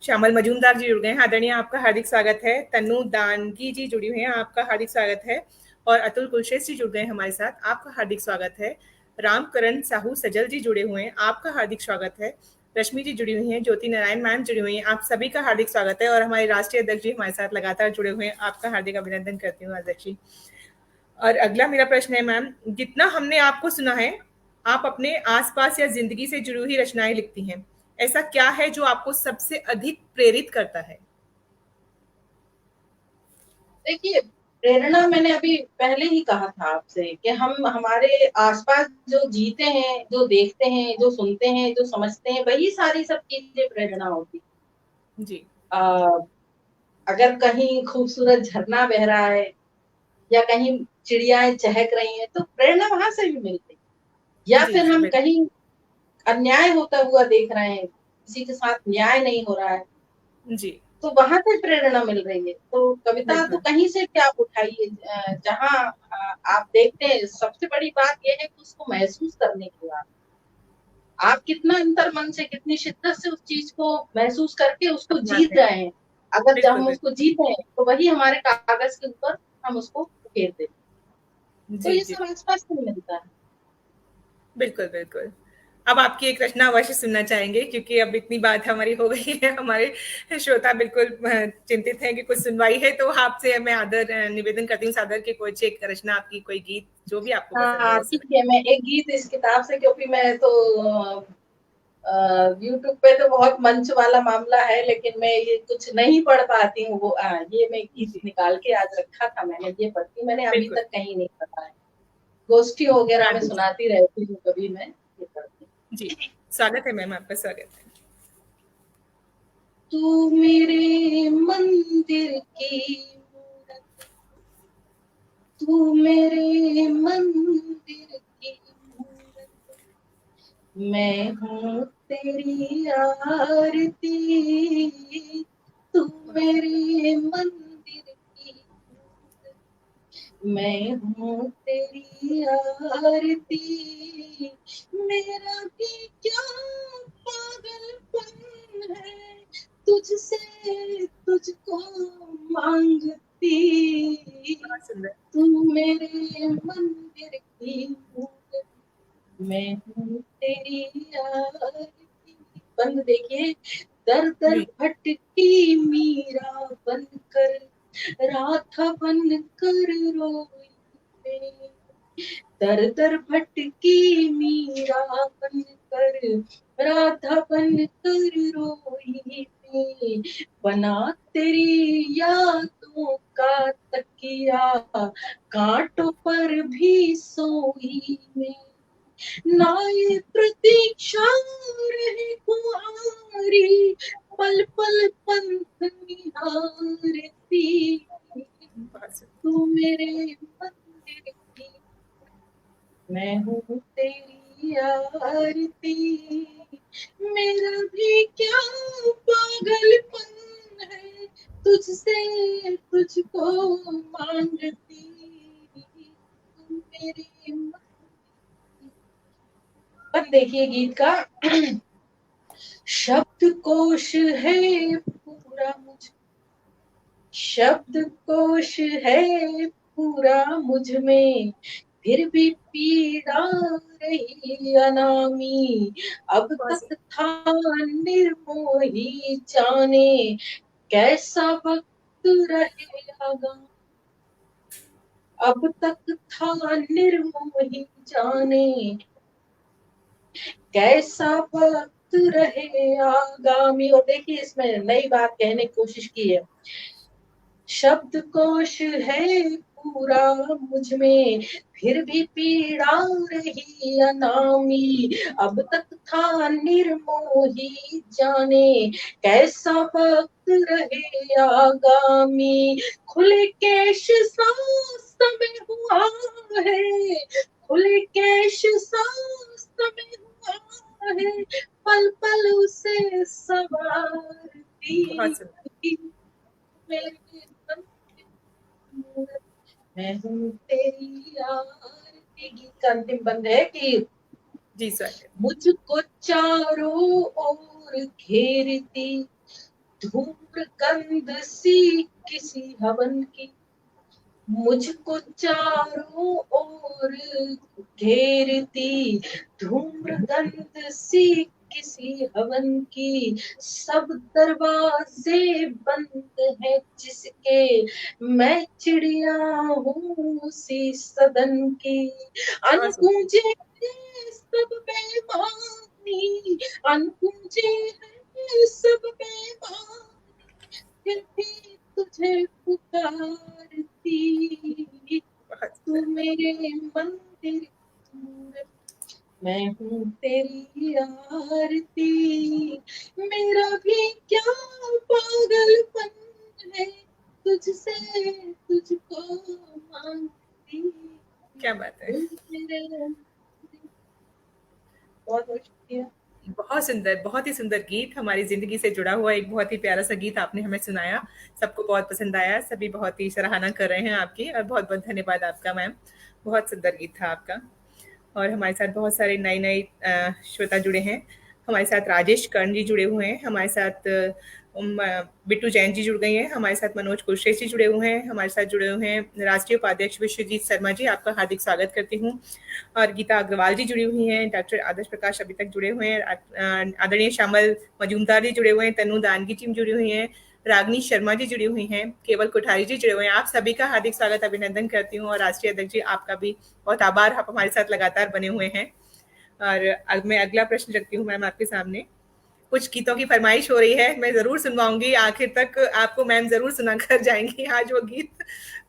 S1: श्यामल मजूमदार जी जुड़ गए हैं। आदरणीय आपका हार्दिक स्वागत है। तन्नू दानगी जी जुड़ी हुई हैं, आपका हार्दिक स्वागत है। और अतुल कुलश्रेष्ठ जी जुड़ गए हैं हमारे साथ, आपका हार्दिक स्वागत है। रामकरण साहू सजल जी जुड़े हुए हैं, आपका हार्दिक स्वागत है। रश्मि जी जुड़ी हुई हैं, ज्योति नारायण मैम जुड़ी हुई हैं, आप सभी का हार्दिक स्वागत है। और हमारे राष्ट्रीय अध्यक्ष जी हमारे साथ लगातार जुड़े हुए हैं, आपका हार्दिक अभिनंदन करती हूँ अध्यक्ष जी। और अगला मेरा प्रश्न है मैम, जितना हमने आपको सुना है, आप अपने आसपास या जिंदगी से जुड़ी हुई रचनाएं लिखती हैं। ऐसा क्या है जो आपको सबसे अधिक प्रेरित करता है?
S2: देखिए, प्रेरणा मैंने अभी पहले ही कहा था आपसे कि हम हमारे आसपास जो जीते हैं, जो देखते हैं, जो सुनते हैं, जो समझते हैं, वही सारी सब चीजें प्रेरणा होती।
S1: जी
S2: अगर कहीं खूबसूरत झरना बह रहा है या कहीं चिड़ियाएं चहक रही हैं, तो प्रेरणा वहां से भी मिलती है। या
S1: जी
S2: फिर
S1: जी
S2: हम
S1: बिल्कुल।
S2: कहीं अन्याय होता हुआ देख रहे हैं, किसी के साथ न्याय नहीं हो रहा है,
S1: जी
S2: तो वहां से प्रेरणा मिल रही है। तो कविता तो
S1: बिल्कुल
S2: कहीं से भी आप उठाइए, जहाँ आप देखते हैं। सबसे बड़ी बात यह है कि उसको महसूस करने की बात। आप कितना अंतर मन से, कितनी शिद्दत से उस चीज को महसूस करके उसको जीत
S1: अपनाते हैं।
S2: रहे हैं। अगर जब
S1: बिल्कुल
S2: हम उसको
S1: बिल्कुल।
S2: जीते हैं तो वही हमारे कागज के ऊपर हम उसको उकेर देते हैं। तो
S1: जी
S2: ये
S1: जी
S2: सब आसपास से मिलता है।
S1: बिल्कुल बिल्कुल। अब आपकी एक रचना अवश्य सुनना चाहेंगे, क्योंकि अब इतनी बात हमारी हो गई है, हमारे श्रोता बिल्कुल चिंतित हैं कि कुछ सुनवाई है। तो आपसे मैं आदर निवेदन करती हूँ सादर की कोई एक रचना, आपकी कोई गीत जो भी आपको पसंद हो
S2: हाँ
S1: उस
S2: ठीक
S1: समय।
S2: है, मैं एक गीत इस किताब से, क्योंकि मैं तो यूट्यूब पे तो बहुत मंच वाला मामला है, लेकिन मैं ये कुछ नहीं पढ़ पाती हूँ। वो ये मैं गीत
S1: जी
S2: निकाल के आज रखा था, मैंने ये पढ़ती, मैंने अभी
S1: बिल्कुल।
S2: तक कहीं नहीं पढ़ा है। गोष्ठी वगैरह में
S1: हार्दिक
S2: सुनाती रहती हूँ, कभी मैं ये पढ़ती हूँ।
S1: जी स्वागत है मैम, आपका स्वागत है।
S2: तू मेरे मंदिर की मूरत, तू मेरे मंदिर की मूरत, मैं हूँ तेरी आरती, तू मेरे मंदिर की मूरत, मैं हूँ तेरी आरती। मेरा भी क्या पागलपन है, तुझसे तुझको मांगती,
S1: बहुत सुंदर।
S2: तू मेरे मंदिर की मूरत, मैं हूँ तेरी आरती। बंद देखिए, दर दर
S1: जी
S2: भटकी मीरा बनकर, राधा बनकर रोई मैं। दर दर भटकी मीरा बनकर, राधा बनकर रोई मैं। बना तेरी यादों का तकिया, कांटों पर भी सोई मैं। ना ये प्रतीक्षा रहे कुंवारी, पल पल पंथ निहारती,
S1: बहुत सुंदर।
S2: तू मेरे मंदिर की, मैं हूँ तेरी आरती। मेरा भी क्या पागलपन है, तुझसे तुझको मांगती, तू मेरे पर देखिए गीत का शब्द कोश है पूरा मुझ, शब्द कोश है पूरा मुझ में, फिर भी पीड़ा रही अनामी, अब तक था निर्मोही जाने, कैसा वक्त रहेगा। अब तक था निर्मोही जाने, कैसा वक्त रहे आगामी। और देखिए इसमें नई बात कहने की कोशिश की है, शब्द कोश है पूरा मुझ में, फिर भी पीड़ा रही अनामी, अब तक था निर्मोही जाने, कैसा वक्त रहे आगामी। खुले केश सांस में हुआ है, खुले केश सांस में हुआ है, पल पल उसे सवारती मेरे मन की, मैं हूँ तेरी आरती। गीत का अंतिम बंद है कि
S1: जी सर।
S2: मुझको चारों ओर घेरती धूम्र गंध सी किसी हवन की, मुझको चारों ओर घेरती धूम्र गंध सी किसी हवन की, सब दरवाजे बंद है जिसके, मैं चिड़िया हूँ उसी सदन की। अनगूंजे सब बेमानी, अनगूंजे है सब बेमानी, फिर भी तुझे पुकारती, तू मेरे मंदिर मैं हूँ तेरी आरती, मेरा भी क्या पागलपन है, तुझसे तुझको मांगती।
S1: क्या बात है।
S2: बहुत बहुत शुक्रिया।
S1: बहुत सुंदर, बहुत ही सुंदर गीत, हमारी ज़िंदगी से जुड़ा हुआ एक बहुत ही प्यारा-सा गीत आपने हमें सुनाया। सबको बहुत पसंद आया, सभी बहुत ही सराहना कर रहे हैं आपकी और बहुत-बहुत धन्यवाद आपका मैम। बहुत सुंदर गीत था आपका। और हमारे साथ बहुत सारे नए-नए श्रोता जुड़े हैं। हमारे साथ राजेश कर्ण जी जुड़े हुए हैं, हमारे साथ बिट्टू जैन जी जुड़ गई हैं, हमारे साथ मनोज कुलश्रेष्ठ जी जुड़े हुए हैं, हमारे साथ जुड़े हुए हैं राष्ट्रीय उपाध्यक्ष विश्वजीत शर्मा जी, आपका हार्दिक स्वागत करती हूँ। और गीता अग्रवाल जी जुड़ी हुई हैं, डॉक्टर आदर्श प्रकाश अभी तक जुड़े हुए हैं, आदरणीय श्यामल मजूमदार जी जुड़े हुए हैं, तनु दानगी टीम जुड़ी हुई हैं, रागनी शर्मा जी जुड़ी हुई हैं, केवल कोठारी जी जुड़े हुए हैं। आप सभी का हार्दिक स्वागत अभिनंदन करती हूँ और राष्ट्रीय अध्यक्ष जी आपका भी बहुत आभार, आप हमारे साथ लगातार बने हुए हैं। और अब मैं अगला प्रश्न रखती हूँ मैम आपके सामने। कुछ गीतों की फरमाइश हो रही है, मैं जरूर सुनवाऊंगी, आखिर तक आपको मैम जरूर सुना कर जाएंगी आज वो गीत।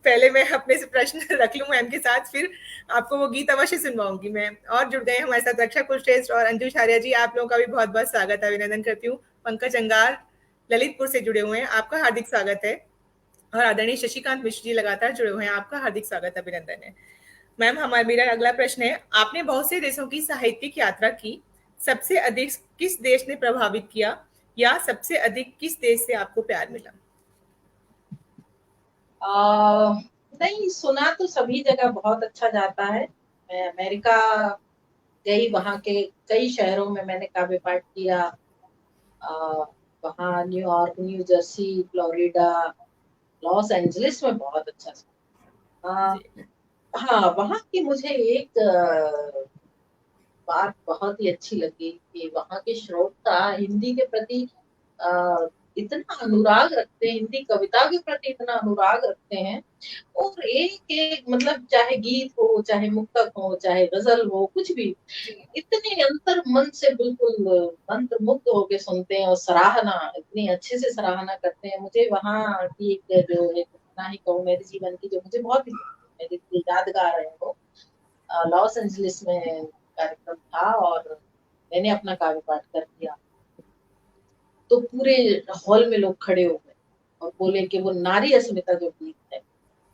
S1: पहले मैं अपने से प्रश्न रख लूं मैम के साथ, फिर आपको वो गीत अवश्य सुनवाऊंगी मैं। और जुड़ गए हमारे साथ रक्षा कुलश्रेष्ठ और अंजू छारिया जी, आप लोगों का भी बहुत बहुत स्वागत अभिनंदन करती हूँ। पंकज अंगार ललितपुर से जुड़े हुए हैं, आपका हार्दिक स्वागत है। और आदरणीय शशिकांत मिश्र जी लगातार जुड़े हुए हैं, आपका हार्दिक स्वागत अभिनंदन है। मैम हमारा मेरा अगला प्रश्न है, आपने बहुत से देशों की साहित्यिक यात्रा की, सबसे अधिक किस देश ने प्रभावित किया या सबसे अधिक किस देश से आपको प्यार मिला?
S2: नहीं, सुना तो सभी जगह बहुत अच्छा जाता है। मैं अमेरिका गई, वहाँ के कई शहरों में मैंने काव्य पाठ किया। वहाँ New York, new Jersey, Florida, Los Angeles में बहुत अच्छा था। हाँ, वहाँ की मुझे एक बात बहुत ही अच्छी लगी कि वहाँ के श्रोता हिंदी के प्रति इतना अनुराग रखते हैं, हिंदी कविता के प्रति इतना अनुराग रखते हैं। और एक एक मतलब चाहे गीत हो, चाहे मुक्तक हो, चाहे गजल हो, कुछ भी, इतने अंतर मन से बिल्कुल मंत्र मुग्ध होके सुनते हैं और सराहना इतनी अच्छे से सराहना करते हैं। मुझे वहाँ की एक जो एक घटना ही कहूँ मेरे जीवन की, जो मुझे बहुत ही मेरे लिए यादगार है, वो लॉस एंजलिस में कार्यक्रम था और मैंने अपना काव्य पाठ कर दिया। तो पूरे हॉल में लोग खड़े हो गए और बोले कि वो नारी अस्मिता जो गीत है,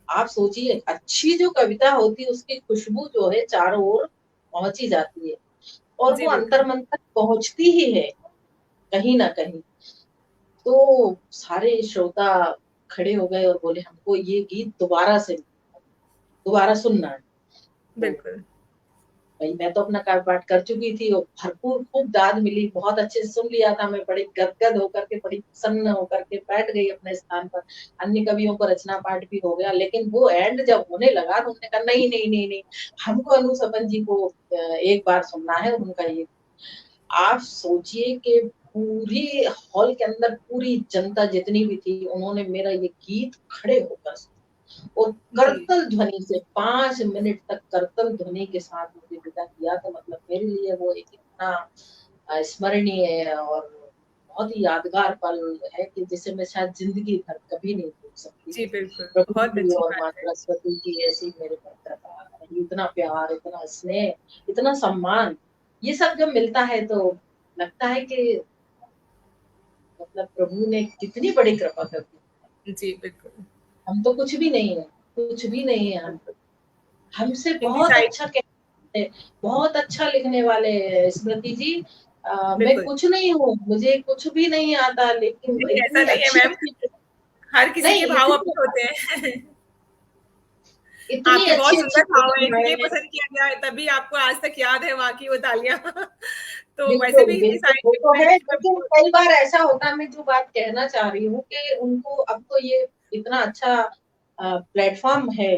S2: आप सोचिए अच्छी जो कविता होती है उसकी खुशबू जो है चारों ओर पहुंची जाती है और वो अंतर मन तक पहुंचती ही है कहीं ना कहीं। तो सारे श्रोता खड़े हो गए और बोले हमको ये गीत दोबारा सुनना है।
S1: बिल्कुल।
S2: भाई मैं तो अपना कार्य पाठ कर चुकी थी और भरपूर खूब दाद मिली, बहुत अच्छे से सुन लिया था मैं, बड़ी गदगद होकर के, बड़ी प्रसन्न होकर के बैठ गई अपने स्थान पर। अन्य कवियों को रचना पाठ भी हो गया, लेकिन वो एंड जब होने लगा तो उन्होंने कहा नहीं नहीं नहीं नहीं, हमको अनुसवन जी को एक बार सुनना है उनका ये। आप सोचिए कि पूरी हॉल के अंदर पूरी जनता जितनी भी थी, उन्होंने मेरा ये गीत खड़े होकर और
S1: जी
S2: करतल ध्वनि से 5 मिनट तक करतल ध्वनि के साथ मुझे विदा किया। तो मतलब मेरे लिए वो एक इतना स्मरणीय और बहुत ही यादगार पल है कि जिसे मैं शायद जिंदगी भर कभी नहीं भूल सकती।
S1: जी बिल्कुल,
S2: प्रभु
S1: बहुत
S2: की
S1: अच्छी
S2: और
S1: बात
S2: माँ
S1: है।
S2: सरस्वती की ऐसी मेरे पर कृपा, इतना प्यार, इतना स्नेह, इतना सम्मान, ये सब जब मिलता है तो लगता है कि मतलब प्रभु ने कितनी बड़ी कृपा कर दी।
S1: जी बिल्कुल।
S2: हम तो कुछ भी नहीं है, कुछ भी नहीं है हम। हमसे
S1: हिंदी
S2: बहुत
S1: साइड
S2: अच्छा कहते हैं, बहुत अच्छा लिखने वाले हैं स्मृति जी। मैं
S1: बिल्कुल।
S2: कुछ नहीं हूँ, मुझे कुछ भी नहीं आता, लेकिन
S1: नहीं, ऐसा
S2: इतनी
S1: नहीं है
S2: अच्छी
S1: मैम,
S2: अच्छी
S1: हर किसी के
S2: नहीं
S1: भाव
S2: इतनी
S1: अपने होते हैं।
S2: इतनी
S1: आपके बहुत
S2: अच्छी अच्छी
S1: सुंदर भाव है,
S2: कविताएं
S1: इसलिए
S2: हैं।
S1: पसंद किया गया है, तभी आपको आज तक याद है वहाँ की वो तालियाँ। तो वैसे
S2: बिल्कुल
S1: भी हिंदी
S2: बिल्कुल
S1: साइड
S2: वो
S1: में
S2: तो
S1: मैं
S2: है,
S1: इंग्लिश में
S2: लेकिन कई बार ऐसा होता है, मैं जो बात कहना चाह रही हूँ कि उनको अब तो ये इतना अच्छा प्लेटफॉर्म है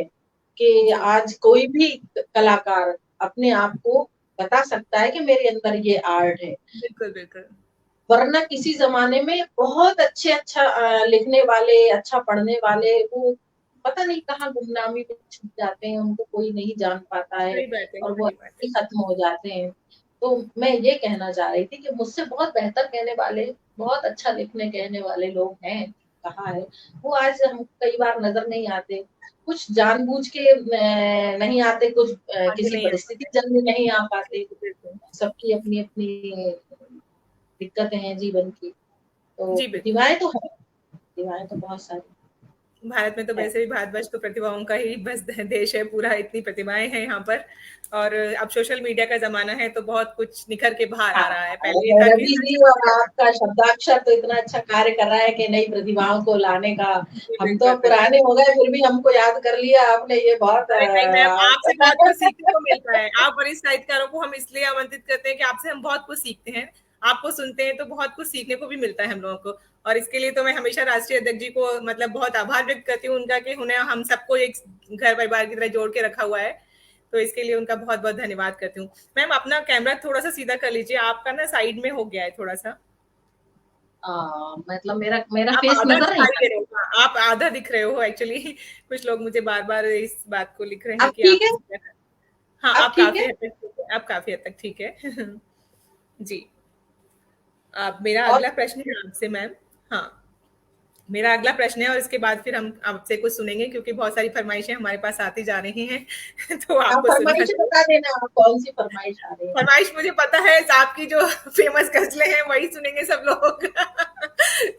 S2: कि
S1: जी,
S2: आज कोई भी कलाकार अपने आप को बता सकता है कि मेरे अंदर ये आर्ट है।
S1: बिल्कुल, बिल्कुल।
S2: वरना किसी ज़माने में बहुत अच्छा लिखने वाले, अच्छा पढ़ने वाले वो पता नहीं कहाँ गुमनामी में छुप जाते हैं, उनको कोई नहीं जान पाता है
S1: सही बात है,
S2: और वो
S1: सही बात
S2: ऐसे
S1: है।
S2: ही खत्म हो जाते हैं। तो मैं ये कहना चाह रही थी कि मुझसे बहुत बेहतर कहने वाले, बहुत अच्छा लिखने कहने वाले लोग हैं, कहाँ है, वो आज हम कई बार नज़र नहीं आते। कुछ जानबूझ के नहीं आते, कुछ
S1: आगे
S2: किसी
S1: नहीं आ
S2: परिस्थिति
S1: पाते।
S2: जन्य नहीं आ पाते।
S1: बिल्कुल, बिल्कुल।
S2: सबकी अपनी-अपनी दिक्कतें हैं जीवन की, तो
S1: जी, बिल्कुल।
S2: प्रतिभाएँ तो हैं, प्रतिभाएँ तो बहुत सारी
S1: भारत में तो
S2: हैं।
S1: वैसे भी भारतवर्ष तो प्रतिभाओं का ही बस देश है पूरा, इतनी प्रतिभाएं हैं यहाँ पर। और अब सोशल मीडिया का जमाना है तो बहुत कुछ निखर के बाहर
S2: हाँ,
S1: आ रहा है, पहले ये
S2: और
S1: था कि
S2: रवि
S1: हर
S2: जी
S1: जगह
S2: और
S1: पे रहता
S2: आपका शब्दाक्षर तो इतना अच्छा कार्य कर रहा है कि नई प्रतिभाओं को लाने का।
S1: जी,
S2: हम तो
S1: बिल्कुल,
S2: अब
S1: बिल्कुल।
S2: पुराने हो गए, फिर भी हमको याद कर लिया आपने, ये बहुत
S1: अरे नहीं मैम, आपसे बहुत कुछ सीखने को मिलता है। आप वरिष्ठ साहित्यकारों को हम इसलिए आमंत्रित करते हैं कि आपसे हम बहुत कुछ सीखते हैं। आपको सुनते हैं तो बहुत कुछ सीखने को भी मिलता है हम लोगों को। और इसके लिए तो मैं हमेशा राष्ट्रीय अध्यक्ष जी को मतलब बहुत आभार व्यक्त करती हूँ उनका कि उन्हें हम सबको एक घर परिवार की तरह जोड़ के रखा हुआ है। तो इसके लिए उनका बहुत बहुत धन्यवाद करती हूँ। मैम अपना कैमरा थोड़ा सा सीधा कर लीजिए, आपका ना साइड में हो गया है थोड़ा सा।
S2: मतलब मेरा मेरा
S1: आप
S2: फेस
S1: आधा
S2: नज़र नहीं
S1: दिखाई
S2: आ
S1: दे रहे हो, हाँ, आप आधा दिख रहे हो एक्चुअली। कुछ लोग मुझे बार बार इस बात को लिख रहे
S2: रहा।
S1: हैं
S2: अब
S1: कि
S2: ठीक
S1: आप
S2: है?
S1: हाँ,
S2: अब
S1: आप
S2: ठीक
S1: काफ़ी
S2: है?
S1: हद तक ठीक है, आप काफ़ी हद तक ठीक है। जी, अब मेरा
S2: और
S1: अगला प्रश्न है आपसे मैम। हाँ, मेरा अगला प्रश्न है और इसके बाद फिर हम आपसे कुछ सुनेंगे क्योंकि बहुत सारी फरमाइशें हमारे पास आती जा रही हैं। तो
S2: आप
S1: आपको सुनना
S2: फरमाइश
S1: चाहिए।
S2: बता देना, आप कौन-सी फरमाइश आ रही है?
S1: फरमाइश मुझे पता है, आपकी जो फेमस गज़लें हैं वही सुनेंगे सब लोग।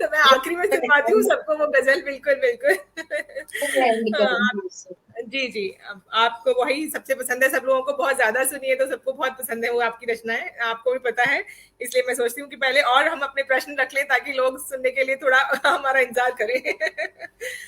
S1: तो मैं आखिरी में सुनवाती हूँ सबको वो गज़ल, बिल्कुल, बिल्कुल।
S2: एंड
S1: हाँ, आप
S2: करूँगी उससे।
S1: जी, जी। अब आपको वही सबसे पसंद है, सब लोगों को बहुत ज़्यादा सुनी है तो सबको बहुत पसंद है वो आपकी रचनाएँ, आपको भी पता है। इसलिए मैं सोचती हूँ कि पहले और हम अपने प्रश्न रख लें ताकि लोग सुनने के लिए थोड़ा हमारा इंतज़ार करें।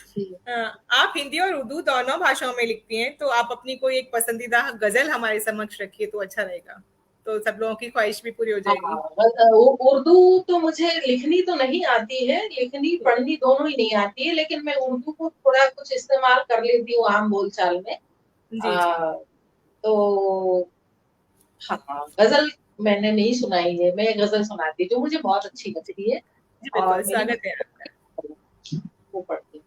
S2: जी।
S1: अ, आप हिंदी और उर्दू दोनों भाषाओं में लिखती हैं, तो आप अपनी कोई एक पसंदीदा गज़ल हमारे समक्ष रखिए तो अच्छा रहेगा। तो सब लोगों की ख्वाहिश भी पूरी हो
S2: हाँ,
S1: जाएगी।
S2: उर्दू तो मुझे लिखनी तो नहीं आती है, लिखनी
S1: जी,
S2: पढ़नी दोनों ही नहीं आती है, लेकिन मैं उर्दू को थोड़ा कुछ इस्तेमाल कर लेती हूँ आम बोलचाल में।
S1: जी, जी।
S2: अ, तो हाँ, गज़ल मैंने नहीं सुनाई है, मैं गज़ल सुनाती हूँ, जो मुझे बहुत अच्छी
S1: जी,
S2: लगती है
S1: जी
S2: और
S1: बिल्कुल,
S2: मेरी
S1: स्वागत है आपका।
S2: वो पढ़ती हूँ।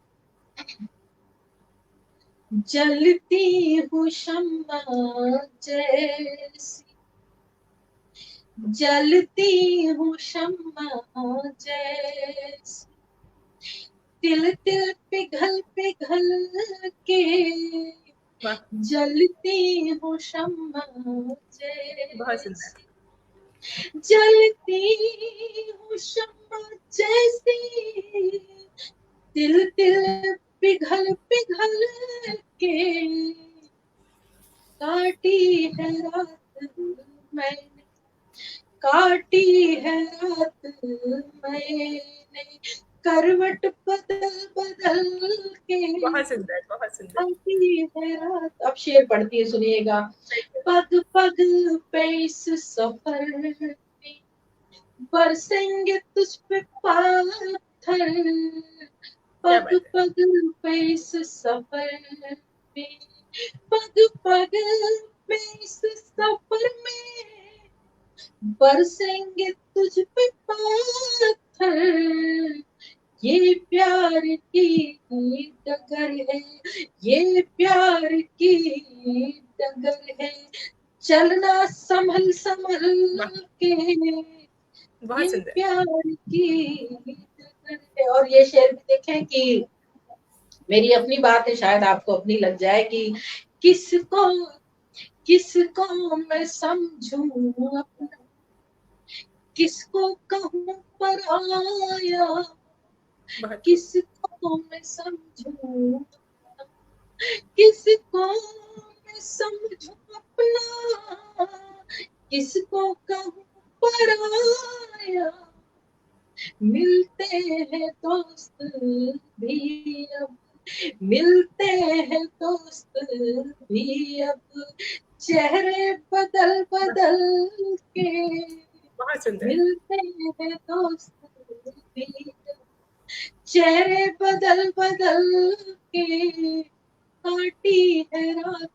S2: जलती हूँ शम्मा जैसी, जलती हूँ शम्मा जैसी, तिल तिल पिघल पिघल के
S1: वाह!
S2: जलती हूँ शम्मा
S1: बहुत सुंदर।
S2: जैसी, जलती हूँ शम्मा जैसी, तिल तिल पिघल पिघल के काटी है रात मैंने, काटी है रात मैंने, करवट बदल बदल के
S1: बहुत सुंदर, बहुत सुंदर।
S2: आती है रात। अब शेर पढ़ती है, सुनिएगा। पग पग पे इस सफर में बरसेंगे तुझ पे पाथर,
S1: क्या
S2: पग
S1: बात है।
S2: पग पे इस सफर में, पग पग पे इस सफर में बरसेंगे तुझ पे पाथर, ये प्यार की डगर है, ये प्यार की डगर है, चलना संभल संभल
S1: वाह,
S2: के,
S1: बहुत
S2: ये
S1: सुंदर।
S2: प्यार की डगर है। और ये शेर भी देखें कि मेरी अपनी बात है, शायद आपको अपनी लग जाए कि किसको किसको मैं समझूं अपना, किसको कहूँ पराया,
S1: बहुत खूब।
S2: किसको मैं समझूं, किसको मैं समझूं अपना, किसको कहूँ पराया, मिलते हैं दोस्त भी अब, मिलते हैं दोस्त भी अब, चेहरे बदल बदल के
S1: बहुत सुंदर।
S2: मिलते हैं दोस्त भी अब, चेहरे बदल बदल के काटी है रात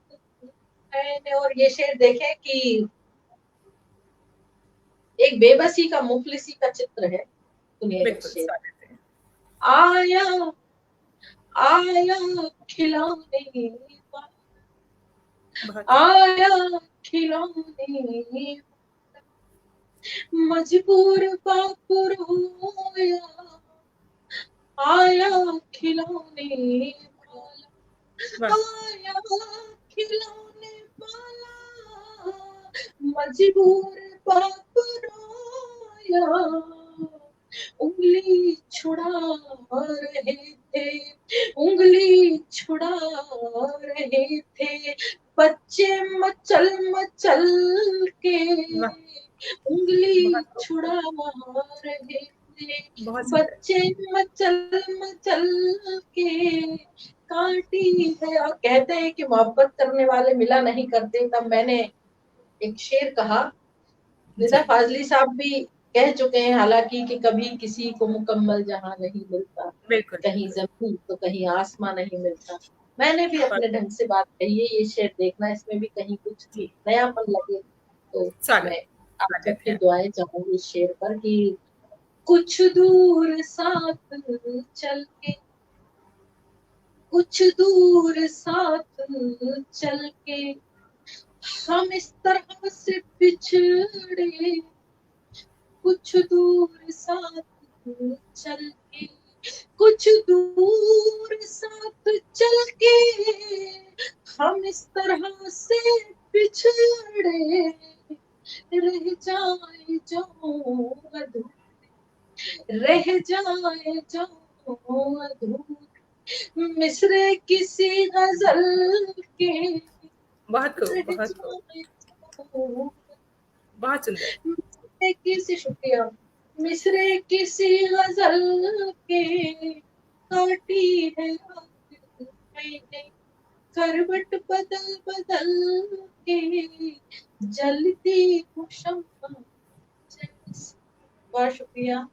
S2: मैंने। और ये शेर देखे कि एक बेबसी का मुफलिसी का चित्र है, सुनिएगा
S1: बिल्कुल
S2: शेर।
S1: स्वागत है।
S2: आया आया खिलौने वाला,
S1: बहुत
S2: आया खिलौने, मजबूर बाप रोया, आया खिलौने वाला,
S1: वाह,
S2: आया खिलौने वाला, मजबूर बाप रोया, उंगली छुड़ा रहे थे, उंगली छुड़ा रहे थे बच्चे मचल मचल के,
S1: वाह,
S2: उंगली
S1: बहुत खूब,
S2: छुड़ा रहे थे
S1: बहुत सुंदर।
S2: बच्चे मचल मचल के काटी है। और कहते हैं कि मोहब्बत करने वाले मिला नहीं करते। तब मैंने एक शेर कहा, निदा
S1: जी,
S2: फाजली साहब भी कह चुके हैं हालांकि कि कभी किसी को मुकम्मल जहां नहीं मिलता,
S1: बिल्कुल,
S2: कहीं
S1: बिल्कुल।
S2: जमीन तो कहीं आसमां नहीं मिलता। मैंने भी
S1: बहुत
S2: अपने ढंग से बात कही है, ये शेर देखना, इसमें भी कहीं कुछ
S1: जी,
S2: नयापन लगे तो
S1: स्वागत,
S2: मैं आप
S1: स्वागत
S2: सबकी
S1: है।
S2: दुआएं चाहूंगी इस शेर पर कि कुछ दूर साथ चल के, कुछ दूर साथ चल के हम इस तरह से बिछड़े, कुछ दूर साथ चल के, कुछ दूर साथ चल के हम इस तरह से बिछड़े, रह जाए जो अधूरे, रह जाए जो अधूरे मिसरे किसी गजल के,
S1: बहुत खूब,
S2: रह
S1: बहुत खूब,
S2: जाए जो
S1: बहुत सुंदर।
S2: मिसरे किसी, शुक्रिया, मिसरे किसी गजल के काटी है रात मैंने, करवट बदल बदल के जलती हूँ शम्मा जैसे। बहुत शुक्रिया।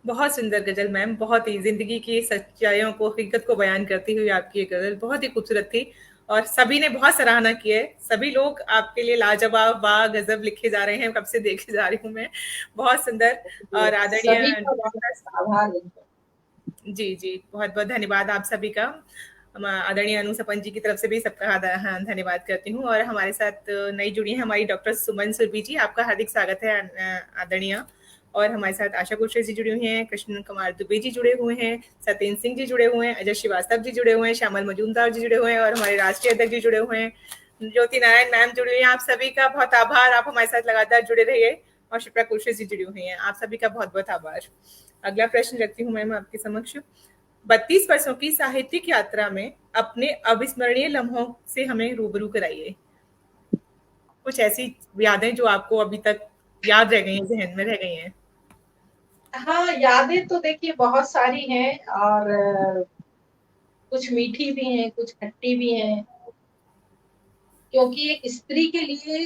S1: बहुत सुंदर गजल मैम, बहुत ही जिंदगी की सच्चाइयों को, हकीकत को बयान करती हुई आपकी ये गजल बहुत ही खूबसूरत थी और सभी ने बहुत सराहना की है। सभी लोग आपके लिए लाजवाब, वाह, गजब लिखे जा रहे हैं, कब से देखे जा रही हूँ मैं। बहुत सुंदर। और आदरणीय
S2: सभी का बहुत आभार है।
S1: जी, जी। बहुत-बहुत धन्यवाद आप सभी का। आदरणीय अनु सपन जी की तरफ से भी सबका हाँ, धन्यवाद करती हूँ और हमारे साथ नई जुड़ी हैं हमारी डॉक्टर सुमन सुरभि जी, आपका हार्दिक स्वागत है आदरणीय। और हमारे साथ आशा कुरैशी जी जुड़ी हुई हैं, कृष्ण कुमार दुबे जी जुड़े हुए हैं, सत्येंद्र सिंह जी जुड़े हुए हैं, अजय श्रीवास्तव जी जुड़े हुए हैं, श्यामल मजूमदार जी जुड़े हुए हैं और हमारे राष्ट्रीय अध्यक्ष जी जुड़े हुए हैं, ज्योति नारायण मैम जुड़ी हुई हैं। आप सभी का बहुत आभार, आप हमारे साथ लगातार जुड़े रहिए और शिप्रा कुरैशी जी जुड़ी हुई हैं। आप सभी का बहुत-बहुत आभार। अगला प्रश्न रखती हूँ मैम आपके समक्ष। 32 वर्षों की साहित्यिक यात्रा में अपने अविस्मरणीय लम्हों से हमें रूबरू कराइए। कुछ ऐसी यादें जो आपको अभी तक याद रह गई हैं, ज़हन में रह गई हैं।
S2: हाँ, यादें तो देखिए बहुत सारी हैं और कुछ मीठी भी हैं, कुछ खट्टी भी हैं। क्योंकि एक स्त्री के लिए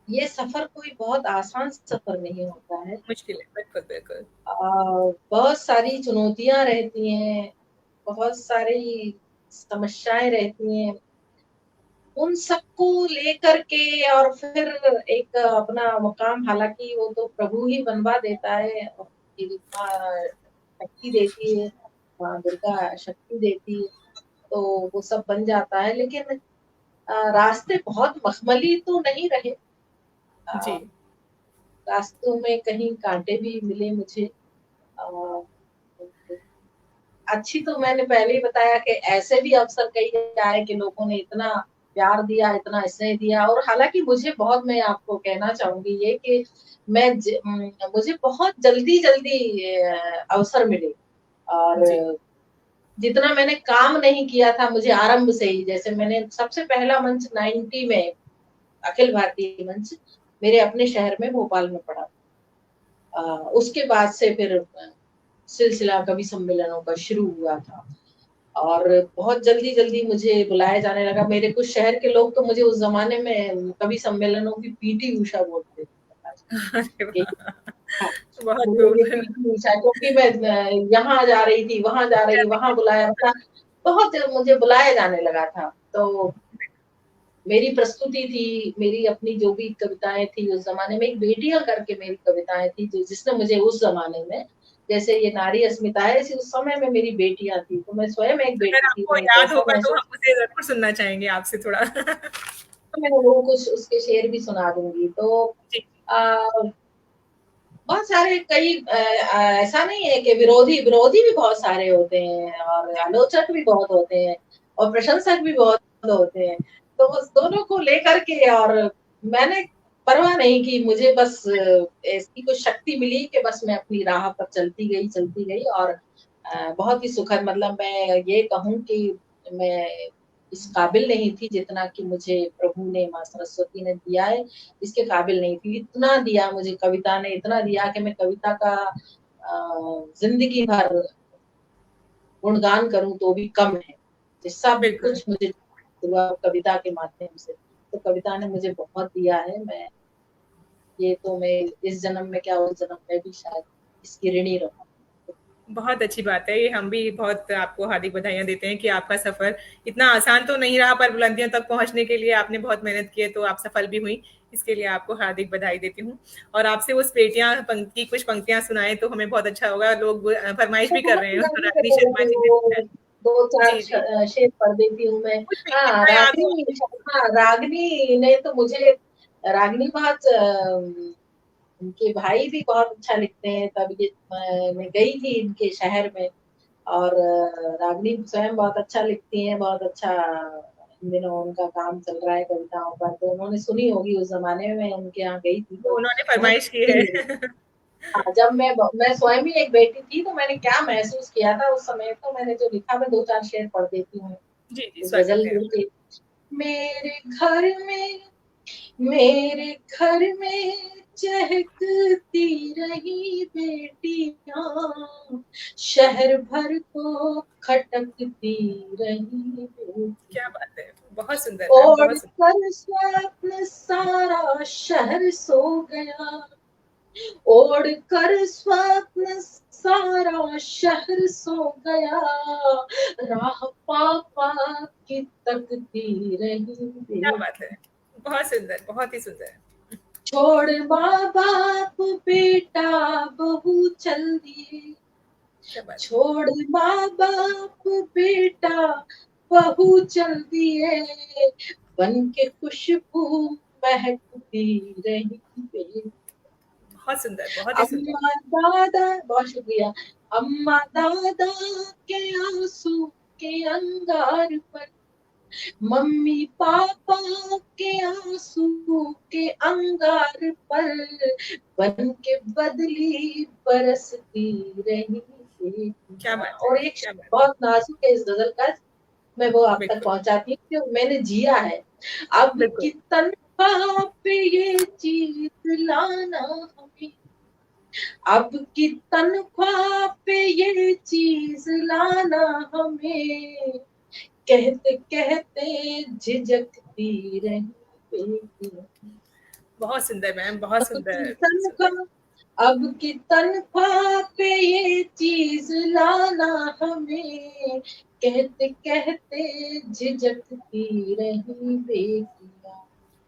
S2: ये सफर कोई बहुत आसान सफर नहीं होता है।
S1: मुश्किल है, बिल्कुल, बिल्कुल।
S2: बहुत सारी चुनौतियाँ रहती हैं, बहुत सारी समस्याएँ रहती हैं। उन सबको लेकर के और फिर एक अपना मुकाम, हालाँकि वो तो प्रभु ही बनवा देता है, कि माँ शक्ति देती है, माँ दुर्गा शक्ति देती है, तो वो सब बन जाता है। लेकिन रास्ते बहुत मखमली तो नहीं रहे।
S1: जी।
S2: अ, रास्तों में कहीं काँटे भी मिले मुझे। अ, अच्छी तो मैंने पहले ही बताया कि ऐसे भी अवसर कई आए कि लोगों ने इतना प्यार दिया, इतना स्नेह दिया और हालाँकि मुझे बहुत, मैं आपको कहना चाहूँगी ये कि मुझे बहुत जल्दी-जल्दी अवसर मिले और
S1: जी।
S2: जितना मैंने काम नहीं किया था मुझे आरंभ से ही, जैसे मैंने सबसे पहला मंच 90 में अखिल भारतीय मंच मेरे अपने शहर में भोपाल में पड़ा। उसके बाद से फिर सिलसिला कवि सम्मेलनों का शुरू हुआ था और बहुत जल्दी-जल्दी मुझे बुलाया जाने लगा। मेरे कुछ शहर के लोग तो मुझे उस ज़माने में कवि सम्मेलनों की पीटी उषा बोलते
S1: अरे
S2: थे।
S1: वाह!
S2: हाँ,
S1: बहुत
S2: मुझे
S1: खूब।
S2: ये पीटी उषा, क्योंकि मैं यहाँ जा रही थी, वहाँ जा रही, वहाँ बुलाया था, बहुत मुझे बुलाया जाने लगा था। तो मेरी प्रस्तुति थी, मेरी अपनी जो भी कविताएँ थी उस ज़माने में, एक बेटियाँ करके मेरी कविताएँ थी, जो जिसने मुझे उस ज़माने में, जैसे ये नारी अस्मिता है, ऐसे उस समय में मेरी बेटियाँ थी, तो मैं स्वयं एक
S1: अगर
S2: बेटी थी,
S1: आपको
S2: मैंने
S1: याद
S2: कैसा
S1: होगा तो
S2: महसूस,
S1: हम उसे ज़रूर सुनना चाहेंगे आपसे थोड़ा।
S2: तो मैं लोगों को उसके शेर भी सुना दूँगी। तो
S1: जी,
S2: अ, बहुत सारे कई ऐसा नहीं है कि विरोधी भी बहुत सारे होते हैं और
S1: जी,
S2: आलोचक भी बहुत होते हैं और प्रशंसक भी बहुत होते हैं। तो उस दोनों को लेकर के और मैंने परवाह नहीं की, मुझे बस ऐसी कुछ शक्ति मिली कि बस मैं अपनी राह पर चलती गई और बहुत ही सुखद, मतलब मैं ये कहूँ कि मैं इस काबिल नहीं थी जितना कि मुझे प्रभु ने, माँ सरस्वती ने दिया है, इसके काबिल नहीं थी। इतना दिया मुझे कविता ने, इतना दिया कि मैं कविता का ज़िंदगी भर गुणगान करूँ तो भी कम है। ये सब
S1: बिल्कुल।
S2: कुछ मुझे हुआ कविता के माध्यम से। तो कविता ने मुझे बहुत दिया है। ये तो मैं इस जन्म में क्या उस जन्म में भी शायद इसकी ऋणी रहूँ।
S1: बहुत अच्छी बात है। ये हम भी बहुत आपको हार्दिक बधाइयाँ देते हैं कि आपका सफ़र इतना आसान तो नहीं रहा, पर बुलंदियों तक पहुँचने के लिए आपने बहुत मेहनत की है, तो आप सफल भी हुईं। इसके लिए आपको हार्दिक बधाई देती हूँ। और आपसे उस बेटियाँ पंक्ति कुछ पंक्तियाँ सुनाएँ तो हमें बहुत अच्छा होगा। लोग फरमाइश
S2: तो
S1: भी कर
S2: बहुत
S1: रहे हैं,
S2: जल्दी
S1: रागिनी
S2: से
S1: शर्मा जी ने।
S2: 2-4
S1: जी, जी।
S2: शेर पढ़ देती हूँ मैं।
S1: कुछ भी
S2: हाँ,
S1: जितना याद हो आपको।
S2: रागिनी ने तो मुझे, रागिनी बहुत उनके भाई भी बहुत अच्छा लिखते हैं, तब ये मैं गई थी इनके शहर में और रागिनी स्वयं बहुत अच्छा लिखती हैं, बहुत अच्छा इन दिनों उनका काम चल रहा है कविताओं का, तो उन्होंने सुनी होगी उस ज़माने में मैं उनके यहाँ गई थी
S1: तो
S2: तो
S1: उन्होंने
S2: बहुत
S1: फरमाइश की है।
S2: हाँ, जब मैं स्वयं ही एक बेटी थी तो मैंने क्या महसूस किया था उस समय, तो मैंने जो लिखा मैं 2-4 शेर पढ़ देती हूँ।
S1: जी, जी, स्वागत
S2: गज़ल
S1: है
S2: ये
S1: आपका।
S2: कि मेरे घर में मेरे घर में चहकती रही बेटियाँ, शहर भर को खटकती रही बेटियाँ।
S1: क्या बात है! बहुत सुंदर मैम,
S2: ओढ़
S1: बहुत सुंदर।
S2: कर स्वप्न सारा शहर सो गया, ओढ़ कर स्वप्न सारा शहर सो गया, राह पापा की तकती रही
S1: क्या
S2: बेटियाँ।
S1: बात है! बहुत सुंदर, बहुत ही सुंदर।
S2: छोड़ माँ बाप बेटा बहू चल दिए,
S1: क्या बात है!
S2: छोड़ माँ बाप बेटा बहू चल दिए, बन के खुशबू महकती रही बेटी।
S1: बहुत सुंदर, बहुत ही सुंदर।
S2: अम्मा दादा, बहुत शुक्रिया। अम्मा दादा के आंसू के अंगार पर, मम्मी पापा के आंसू के अंगार पर, बन के बदली बरसती रही
S1: क्या
S2: बेटियाँ।
S1: बात है!
S2: और एक
S1: क्या बात
S2: बहुत नाजुक है इस गज़ल का, मैं वो
S1: है!
S2: आप तक
S1: बिल्कुल,
S2: पहुँचाती हूँ जो मैंने जिया है। अब
S1: बिल्कुल।
S2: की तन्हा पे ये चीज़ लाना हमें, अब की तनख्वाह पे ये चीज लाना हमें, कहते कहते झिझकती रही बेटियां।
S1: बहुत सुंदर मैम, बहुत
S2: अब की
S1: सुंदर, सुंदर।
S2: तनख्वाह अब की तनख्वाह पे ये चीज लाना हमें, कहते कहते झिझकती रही बेटियां।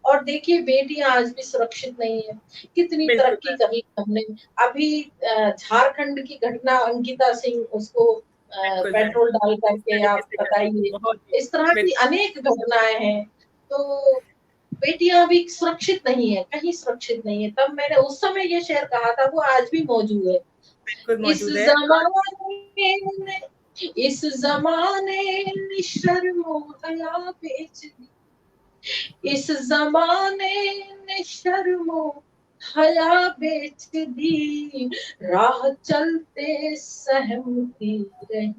S2: और देखिए बेटियां आज भी सुरक्षित नहीं है, कितनी
S1: बिल्कुल
S2: तरक्की
S1: मैम।
S2: कर ली हमने। अभी झारखंड की घटना, अंकिता सिंह उसको
S1: बिल्कुल मैम,
S2: पेट्रोल डाल
S1: इस
S2: करके
S1: तरीके
S2: आप
S1: से कर दी,
S2: बताइए,
S1: बहुत ही।
S2: इस तरह की
S1: बिल्कुल।
S2: अनेक घटनाएं हैं। तो बेटियां अभी सुरक्षित नहीं है, कहीं सुरक्षित नहीं है। तब मैंने उस समय ये शेर कहा था, वो आज भी मौजूद है।
S1: बिल्कुल
S2: इस
S1: मौजूद है आज।
S2: जमाने ने इस जमाने ने शर्मो हया बेच दी, इस जमाने ने शर्मो हया बेच दी, राह चलते सहमती रही।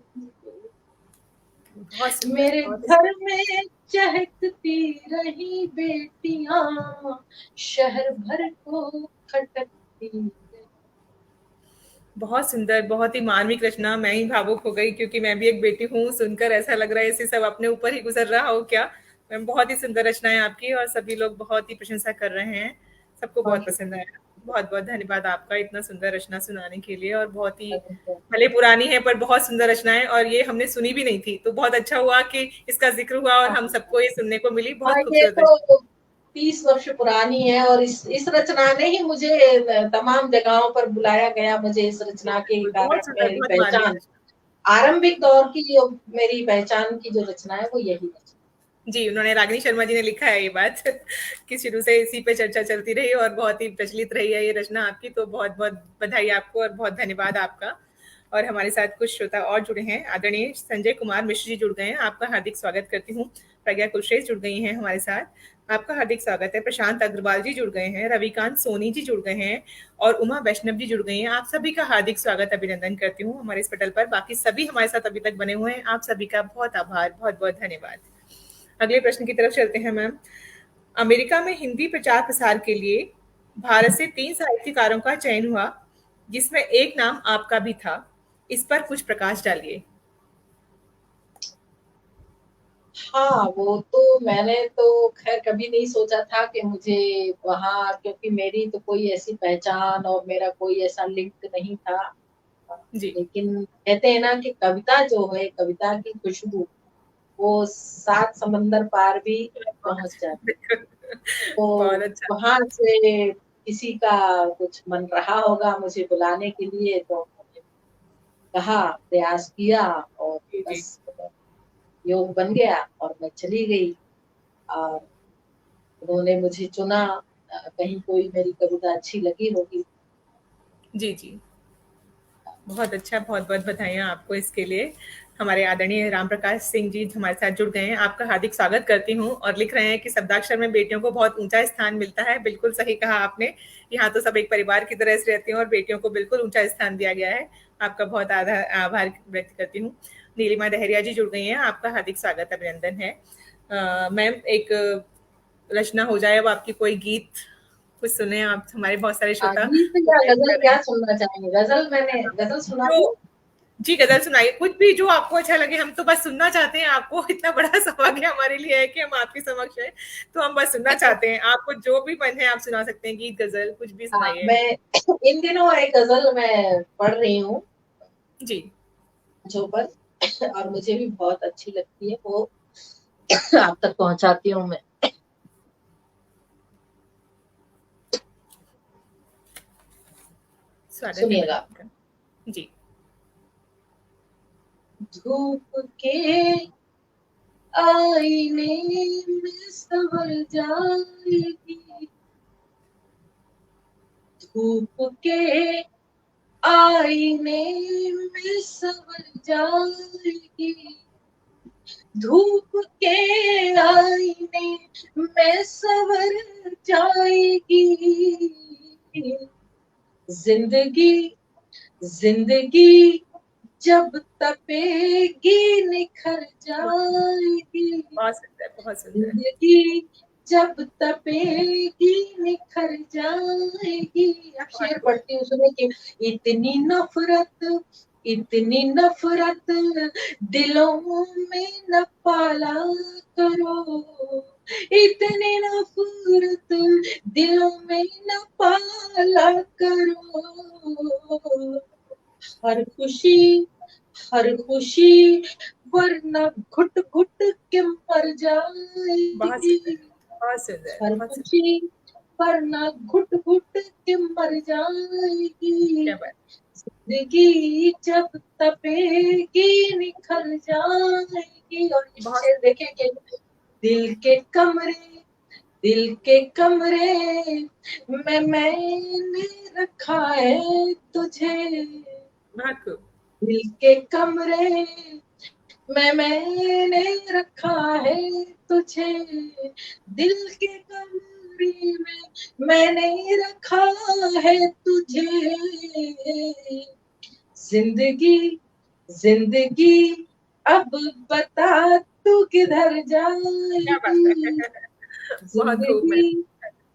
S1: बहुत सुंदर,
S2: मेरे
S1: बहुत
S2: घर में चहकती रही बेटियां, शहर भर को खटकती रही।
S1: बहुत सुंदर, बहुत ही मार्मिक रचना। मैं ही भावुक हो गई क्योंकि मैं भी एक बेटी हूँ। सुनकर ऐसा लग रहा है जैसे सब अपने ऊपर ही गुजर रहा हो क्या। मैम बहुत ही सुंदर रचना है आपकी और सभी लोग बहुत ही प्रशंसा कर रहे हैं। सबको बहुत पसंद आया। बहुत बहुत धन्यवाद आपका इतना सुंदर रचना सुनाने के लिए। और बहुत ही भले पुरानी है पर बहुत सुंदर रचना है और ये हमने सुनी भी नहीं थी, तो बहुत अच्छा हुआ कि इसका जिक्र हुआ और हम सबको ये सुनने को मिली।
S2: हाँ,
S1: बहुत
S2: ये
S1: खूबसूरत रचना।
S2: तो 30 वर्ष पुरानी है और इस रचना ने ही मुझे तमाम जगहों पर बुलाया गया। मुझे इस रचना के
S1: बिल्कुल, बहुत
S2: कारण
S1: सुंदर,
S2: मेरी
S1: बहुत मार्मिक
S2: पहचान,
S1: रचना।
S2: आरंभिक दौर की जो मेरी पहचान की जो रचना है वो यही है।
S1: जी, उन्होंने रागिनी शर्मा जी ने लिखा है ये बात कि शुरू से इसी पे चर्चा चलती रही और बहुत ही प्रचलित रही है ये रचना आपकी। तो बहुत-बहुत बधाई आपको और बहुत धन्यवाद आपका। और हमारे साथ कुछ श्रोता और जुड़े हैं। आदरणीय संजय कुमार मिश्र जी जुड़ गए हैं। आपका हार्दिक स्वागत करती हूँ। प्रज्ञा कुलश्रेष्ठ जुड़ गई हैं हमारे साथ। आपका हार्दिक स्वागत है। प्रशांत अग्रवाल जी जुड़ गए हैं। रविकांत सोनी जी जुड़ गए हैं और उमा वैष्णव जी जुड़ गई हैं। आप सभी का हार्दिक स्वागत, अभिनंदन करती हूँ हमारे इस पटल पर। बाकी सभी हमारे साथ अभी तक बने हुए हैं। आप सभी का बहुत आभार, बहुत-बहुत धन्यवाद। अगले प्रश्न की तरफ चलते हैं मैम। अमेरिका में हिंदी प्रचार प्रसार के लिए भारत से 3 साहित्यकारों का चयन हुआ, जिसमें एक नाम आपका भी था। इस पर कुछ प्रकाश डालिए।
S2: हाँ, वो तो मैंने तो खैर कभी नहीं सोचा था कि मुझे वहाँ, क्योंकि मेरी तो कोई ऐसी पहचान और मेरा कोई ऐसा लिंक नहीं था।
S1: जी।
S2: लेकिन कहते हैं ना कि कविता जो है, कविता की खुशबू वो 7 समंदर पार भी पहुँच जाती। तो
S1: बहुत अच्छा।
S2: वहाँ से किसी का कुछ मन रहा होगा मुझे बुलाने के लिए, तो मैंने कहा, प्रयास किया और
S1: जी, जी।
S2: बस योग बन गया और मैं चली गई। और उन्होंने मुझे चुना, कहीं कोई मेरी कविता अच्छी लगी होगी।
S1: जी, जी। बहुत अच्छा, बहुत-बहुत बधाइयाँ आपको इसके लिए। हमारे आदरणीय राम प्रकाश सिंह जी हमारे साथ जुड़ गए हैं। आपका हार्दिक स्वागत करती हूँ और लिख रहे हैं कि शब्दाक्षर में बेटियों को बहुत ऊँचा स्थान मिलता है। बिल्कुल सही कहा आपने। यहाँ तो सब एक परिवार की तरह से रहती हैं और बेटियों को बिल्कुल ऊँचा स्थान दिया गया है। आपका बहुत आभार व्यक्त करती हूँ। नीलिमा दहरिया जी जुड़ गई हैं। आपका हार्दिक स्वागत, अभिनंदन है। मैम एक रचना हो जाए अब आपकी, कोई गीत कुछ सुने आप। हमारे बहुत सारे श्रोता
S2: गीत या गजल क्या सुनना चाहेंगे? गजल सुना
S1: जो
S2: दूँ?
S1: जी, गज़ल सुनाइए, कुछ भी जो आपको अच्छा लगे। हम तो बस सुनना चाहते हैं आपको। इतना बड़ा सौभाग्य हमारे लिए है कि हम आपके समक्ष हैं, तो हम बस सुनना चाहते हैं। आपको जो भी मन है आप सुना सकते हैं, गीत, गज़ल कुछ भी
S2: हाँ,
S1: सुनाइए।
S2: मैं इन दिनों एक गजल मैं पढ़ रही हूँ
S1: जी।
S2: जो पर और मुझे भी बहुत अच्छी लगती है, वो आप तक पहुँचाती हूँ मैं।
S1: स्वागत है मैम
S2: सुनिएगा।
S1: आपका। जी।
S2: धूप के आईने में संवर जाएगी, धूप के आईने में संवर जाएगी, धूप के आईने में संवर जाएगी, जिंदगी जिंदगी जब तपेगी निखर जाएगी,
S1: बहुत सुंदर, बहुत सुंदर।
S2: जिंदगी जब तपेगी निखर जाएगी, शेर पढ़ती हूँ, सुने कि इतनी नफरत दिलों में न पाला करो, इतनी नफरत दिलों में न पाला करो, हर खुशी वरना घुट घुट के मर जाएगी, हर खुशी वरना घुट घुट के मर जाएगी, जिंदगी जब तपेगी निखर जाएगी। और शेर देखे कि दिल के कमरे में मैंने रखा है तुझे, दिल के कमरे में मैंने रखा है तुझे, दिल के कमरे में मैंने रखा है तुझे, जिंदगी अब बता तू किधर जाएगी, जिंदगी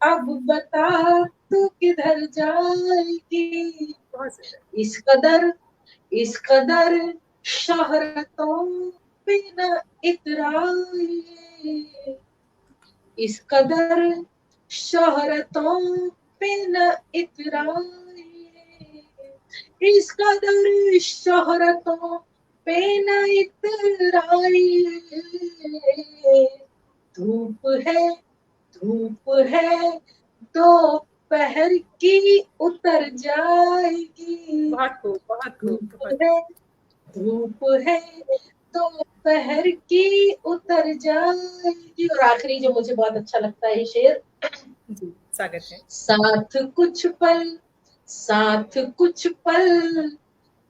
S2: अब बता तू किधर जाएगी, इस कदर शोहरतों पे न इतराइए, इस कदर शोहरतों पे न इतराइए, इस कदर शोहरतों पे न इतराइए, धूप है दोपहर की उतर जाएगी, धूप है दोपहर की उतर जाएगी। और आखिरी जो मुझे बहुत अच्छा लगता है शेर,
S1: स्वागत है।
S2: साथ कुछ पल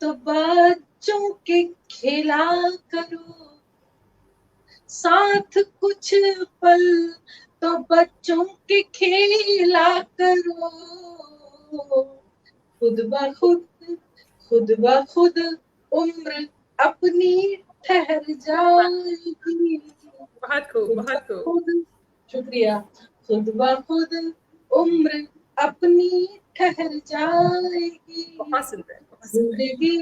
S2: तो बच्चों के खेला करो, साथ कुछ पल तो बच्चों के खेला करो, खुद ब खुद उम्र अपनी ठहर जाएगी, शुक्रिया, खुद ब खुद उम्र अपनी ठहर जाएगी, जिंदगी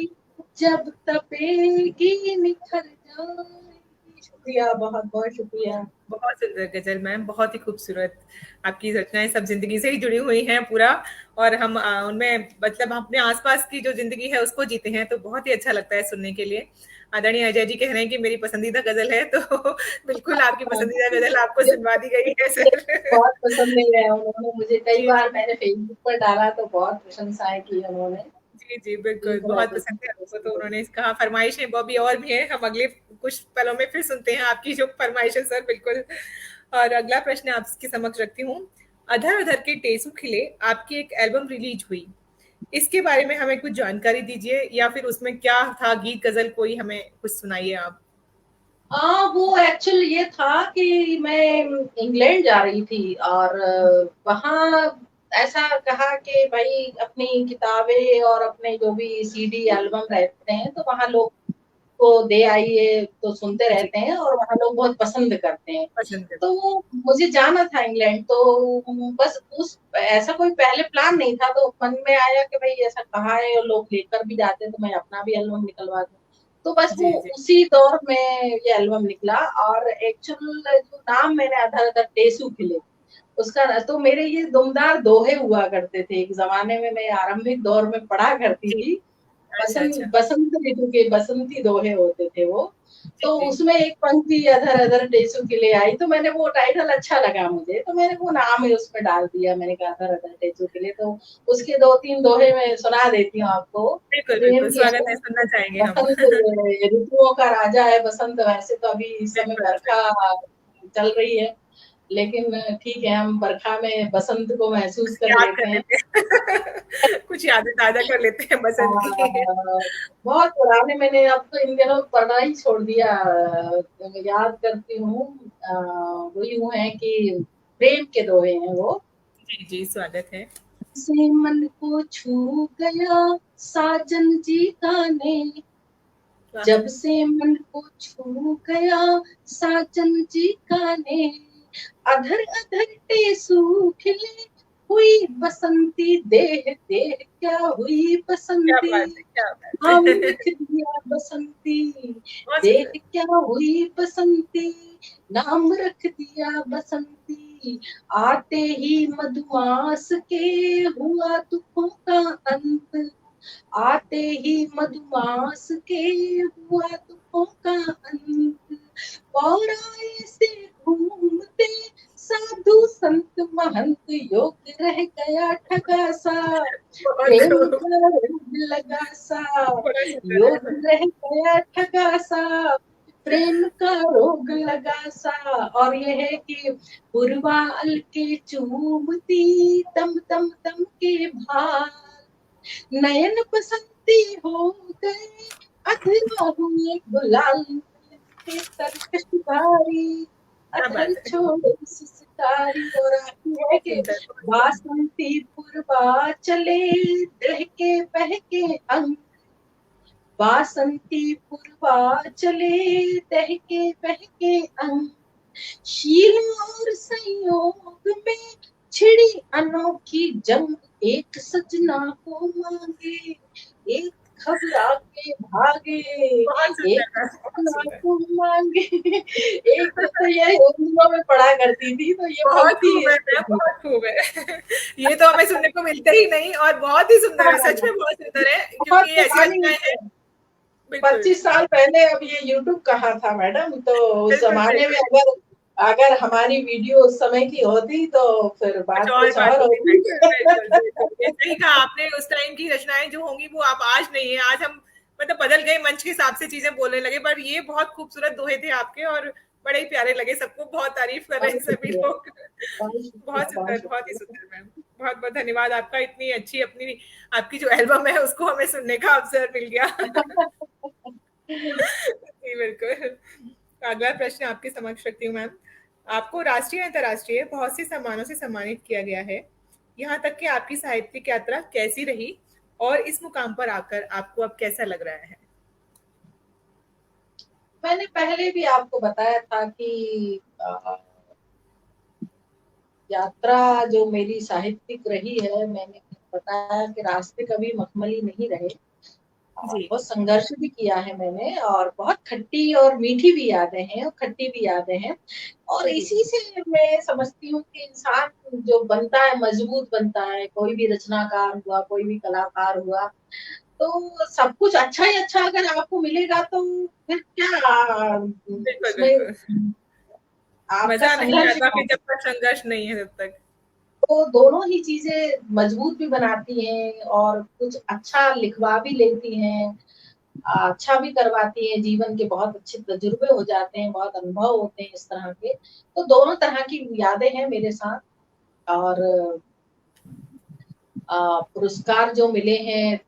S2: जब तपेगी निखर जाएगी। शुक्रिया, बहुत बहुत शुक्रिया।
S1: बहुत सुंदर गजल मैम, बहुत ही खूबसूरत। आपकी रचनाएं सब जिंदगी से ही जुड़ी हुई हैं पूरा, और हम उनमें मतलब अपने आसपास की जो जिंदगी है उसको जीते हैं, तो बहुत ही अच्छा लगता है सुनने के लिए। आदरणीय अजय जी कह रहे हैं कि मेरी पसंदीदा गजल है, तो बिल्कुल आपकी पसंदीदा गजल आपको सुनवा दी गई है सर।
S2: बहुत पसंद है, उन्होंने मुझे कई बार मैंने फेसबुक पर डाला तो बहुत प्रशंसाएं की उन्होंने।
S1: जी बिल्कुल, बहुत पसंद है आपको, तो उन्होंने कहा फरमाइशें वो भी और भी है, हम अगले कुछ पलों में फिर सुनते हैं आपकी जो फरमाइशें सर, बिल्कुल। और अगला प्रश्न आपके समक्ष रखती हूँ। अधर अधर के टेसू खिले आपकी एक एल्बम रिलीज हुई, इसके बारे में हमें कुछ जानकारी दीजिए, या फिर उसमें क्या था, गीत गजल कोई हमें कुछ सुनाइए आप।
S2: वो एक्चुअल ये था कि मैं इंग्लैंड जा रही थी और वहाँ ऐसा कहा कि भाई अपनी किताबें और अपने जो भी सीडी एल्बम रहते हैं तो वहाँ लोग को दे आइए, तो सुनते रहते हैं और वहाँ लोग बहुत पसंद करते हैं। तो मुझे जाना था इंग्लैंड, तो बस ऐसा कोई पहले प्लान नहीं था, तो मन में आया कि भाई ऐसा कहा है और लोग लेकर भी जाते हैं तो मैं अपना भी एल्बम निकलवा दूं। तो बस वो उसी दौर में ये एल्बम निकला, और एक्चुअल जो नाम मैंने अधर अधर टेसू खिले उसका, तो मेरे ये दुमदार दोहे हुआ करते थे एक जमाने में, मैं आरंभिक दौर में पढ़ा करती थी। बसंत ऋतु के बसंती दोहे होते थे वो, तो उसमें एक पंक्ति अधर अधर टेसू के लिए आई, तो मैंने वो टाइटल अच्छा लगा मुझे, तो मैंने वो नाम ही उसमें डाल दिया, मैंने कहा अधर अधर टेसू के लिए। तो उसके 2-3 दोहे मैं सुना देती हूँ आपको।
S1: स्वागत है, सुनना चाहेंगे हम।
S2: ऋतुओं का राजा है बसंत, वैसे तो अभी इस समय बरखा चल रही है, लेकिन ठीक है, हम बरखा में बसंत को महसूस कर लेते हैं।
S1: कुछ यादें ताजा कर लेते हैं बसंत की।
S2: बहुत पुराने, मैंने अब तो इन दिनों पढ़ना ही छोड़ दिया, याद करती हूँ। वो यूं है कि प्रेम के दोहे हैं वो।
S1: जी स्वागत है।
S2: से मन को छू गया साजन जी का ने, जब से मन को छू गया साजन जी का ने, अधर अधर टेसू खिले हुई बसंती, देह देह क्या हुई
S1: क्या
S2: बसंती,
S1: बात है, क्या बात
S2: नाम
S1: है।
S2: रख दिया बसंती,
S1: बहुत
S2: देह
S1: सुंदर।
S2: क्या हुई बसंती, नाम रख दिया बसंती, आते ही मधुमास के हुआ दुखों का अंत, आते ही मधुमास के हुआ दुखों का अंत, पौराए से घूमते साधु संत महंत, योग रह गया ठगा सा,
S1: बहुत
S2: प्रेम
S1: खूब।
S2: का रोग लगा सा,
S1: बड़ा सुंदर
S2: योग
S1: है।
S2: रह गया ठगा सा, प्रेम का रोग लगा सा। और ये है कि पुरवाल के चूमती, तम तम तम के भार, नयन बसंती हो गए, अधरा हुए गुलाल के तरकश भारी,
S1: क्या
S2: अधर
S1: बात है।
S2: छोड़े सिसकारी। और आती है
S1: बहुत
S2: कि
S1: सुंदर, बहुत सुंदर।
S2: बासंती पुरवा चले, दहके बहके अंग, बासंती पुरवा चले, दहके बहके अंग, शील और संयोग में छिड़ी अनोखी जंग, एक सजना को मांगे, एक घबरा के भागे,
S1: बहुत
S2: एक
S1: सुंदर है, बहुत
S2: सजना
S1: सुंदर।
S2: को मांगे। एक तो ये हिंदियों में पढ़ा करती थी, तो ये
S1: बहुत
S2: पंक्ति
S1: खूब है मैम, बहुत खूब है। ये तो हमें सुनने को मिलते ही नहीं, और बहुत ही सुंदर है, सच में बहुत सुंदर है,
S2: बहुत
S1: क्योंकि ये ऐसी
S2: पुरानी
S1: रचनाएं हैं। बिल्कुल
S2: 25 साल पहले। अब ये यूट्यूब कहाँ था मैडम, तो उस
S1: बिल्कुल
S2: जमाने में
S1: बिल्कुल।
S2: अगर अगर हमारी वीडियो उस समय की होती तो फिर
S1: कुछ
S2: बात
S1: और
S2: कुछ
S1: बात
S2: और
S1: होगी,
S2: होती।
S1: बिल्कुल बिल्कुल बिल्कुल, ये सही कहा आपने। उस टाइम की रचनाएं जो होंगी वो आप आज नहीं है, आज हम मतलब बदल गए, मंच के हिसाब से चीजें बोलने लगे, पर ये बहुत खूबसूरत दोहे थे आपके, और बड़े ही प्यारे लगे, सबको बहुत तारीफ कर रहे
S2: बहुत
S1: हैं सभी
S2: शुक्रिया,
S1: लोग।
S2: बहुत शुक्रिया,
S1: बहुत
S2: बहुत
S1: सुंदर, बहुत ही
S2: शुक्रिया।
S1: सुंदर मैम। बहुत बहुत धन्यवाद आपका, इतनी अच्छी अपनी आपकी जो एल्बम है उसको हमें सुनने का अवसर मिल गया। जी बिल्कुल। अगला प्रश्न आपके समक्ष रखती हूँ मैम। आपको राष्ट्रीय अंतर्राष्ट्रीय बहुत से सम्मानों से सम्मानित किया गया है, यहाँ तक कि आपकी साहित्यिक यात्रा कैसी रही, और इस मुकाम पर आकर आपको अब कैसा लग रहा है?
S2: मैंने पहले भी आपको बताया था कि यात्रा जो मेरी साहित्यिक रही है, मैंने बताया कि रास्ते कभी मखमली नहीं रहे,
S1: जी
S2: बहुत संघर्ष भी किया है मैंने, और बहुत खट्टी और मीठी भी यादें हैं और खट्टी भी यादें हैं। और
S1: जी
S2: इसी से मैं समझती हूँ कि इंसान जो बनता है मजबूत बनता है, कोई भी रचनाकार हुआ, कोई भी कलाकार हुआ, तो सब कुछ अच्छा ही अच्छा अगर आपको मिलेगा तो फिर क्या
S1: बिल्कुल
S2: उसमें
S1: बिल्कुल।
S2: आपका
S1: मजा नहीं
S2: संघर्ष
S1: आता
S2: क्या
S1: फिर
S2: है?
S1: जब तक संघर्ष नहीं है तब तक।
S2: तो दोनों ही चीजें मजबूत भी बनाती हैं और कुछ अच्छा लिखवा भी लेती हैं, अच्छा भी करवाती हैं, जीवन के बहुत अच्छे तजुर्बे हो जाते हैं, बहुत अनुभव होते हैं इस तरह के। तो दोनों तरह की यादें हैं मेरे साथ। और पुरस्कार जो मिले हैं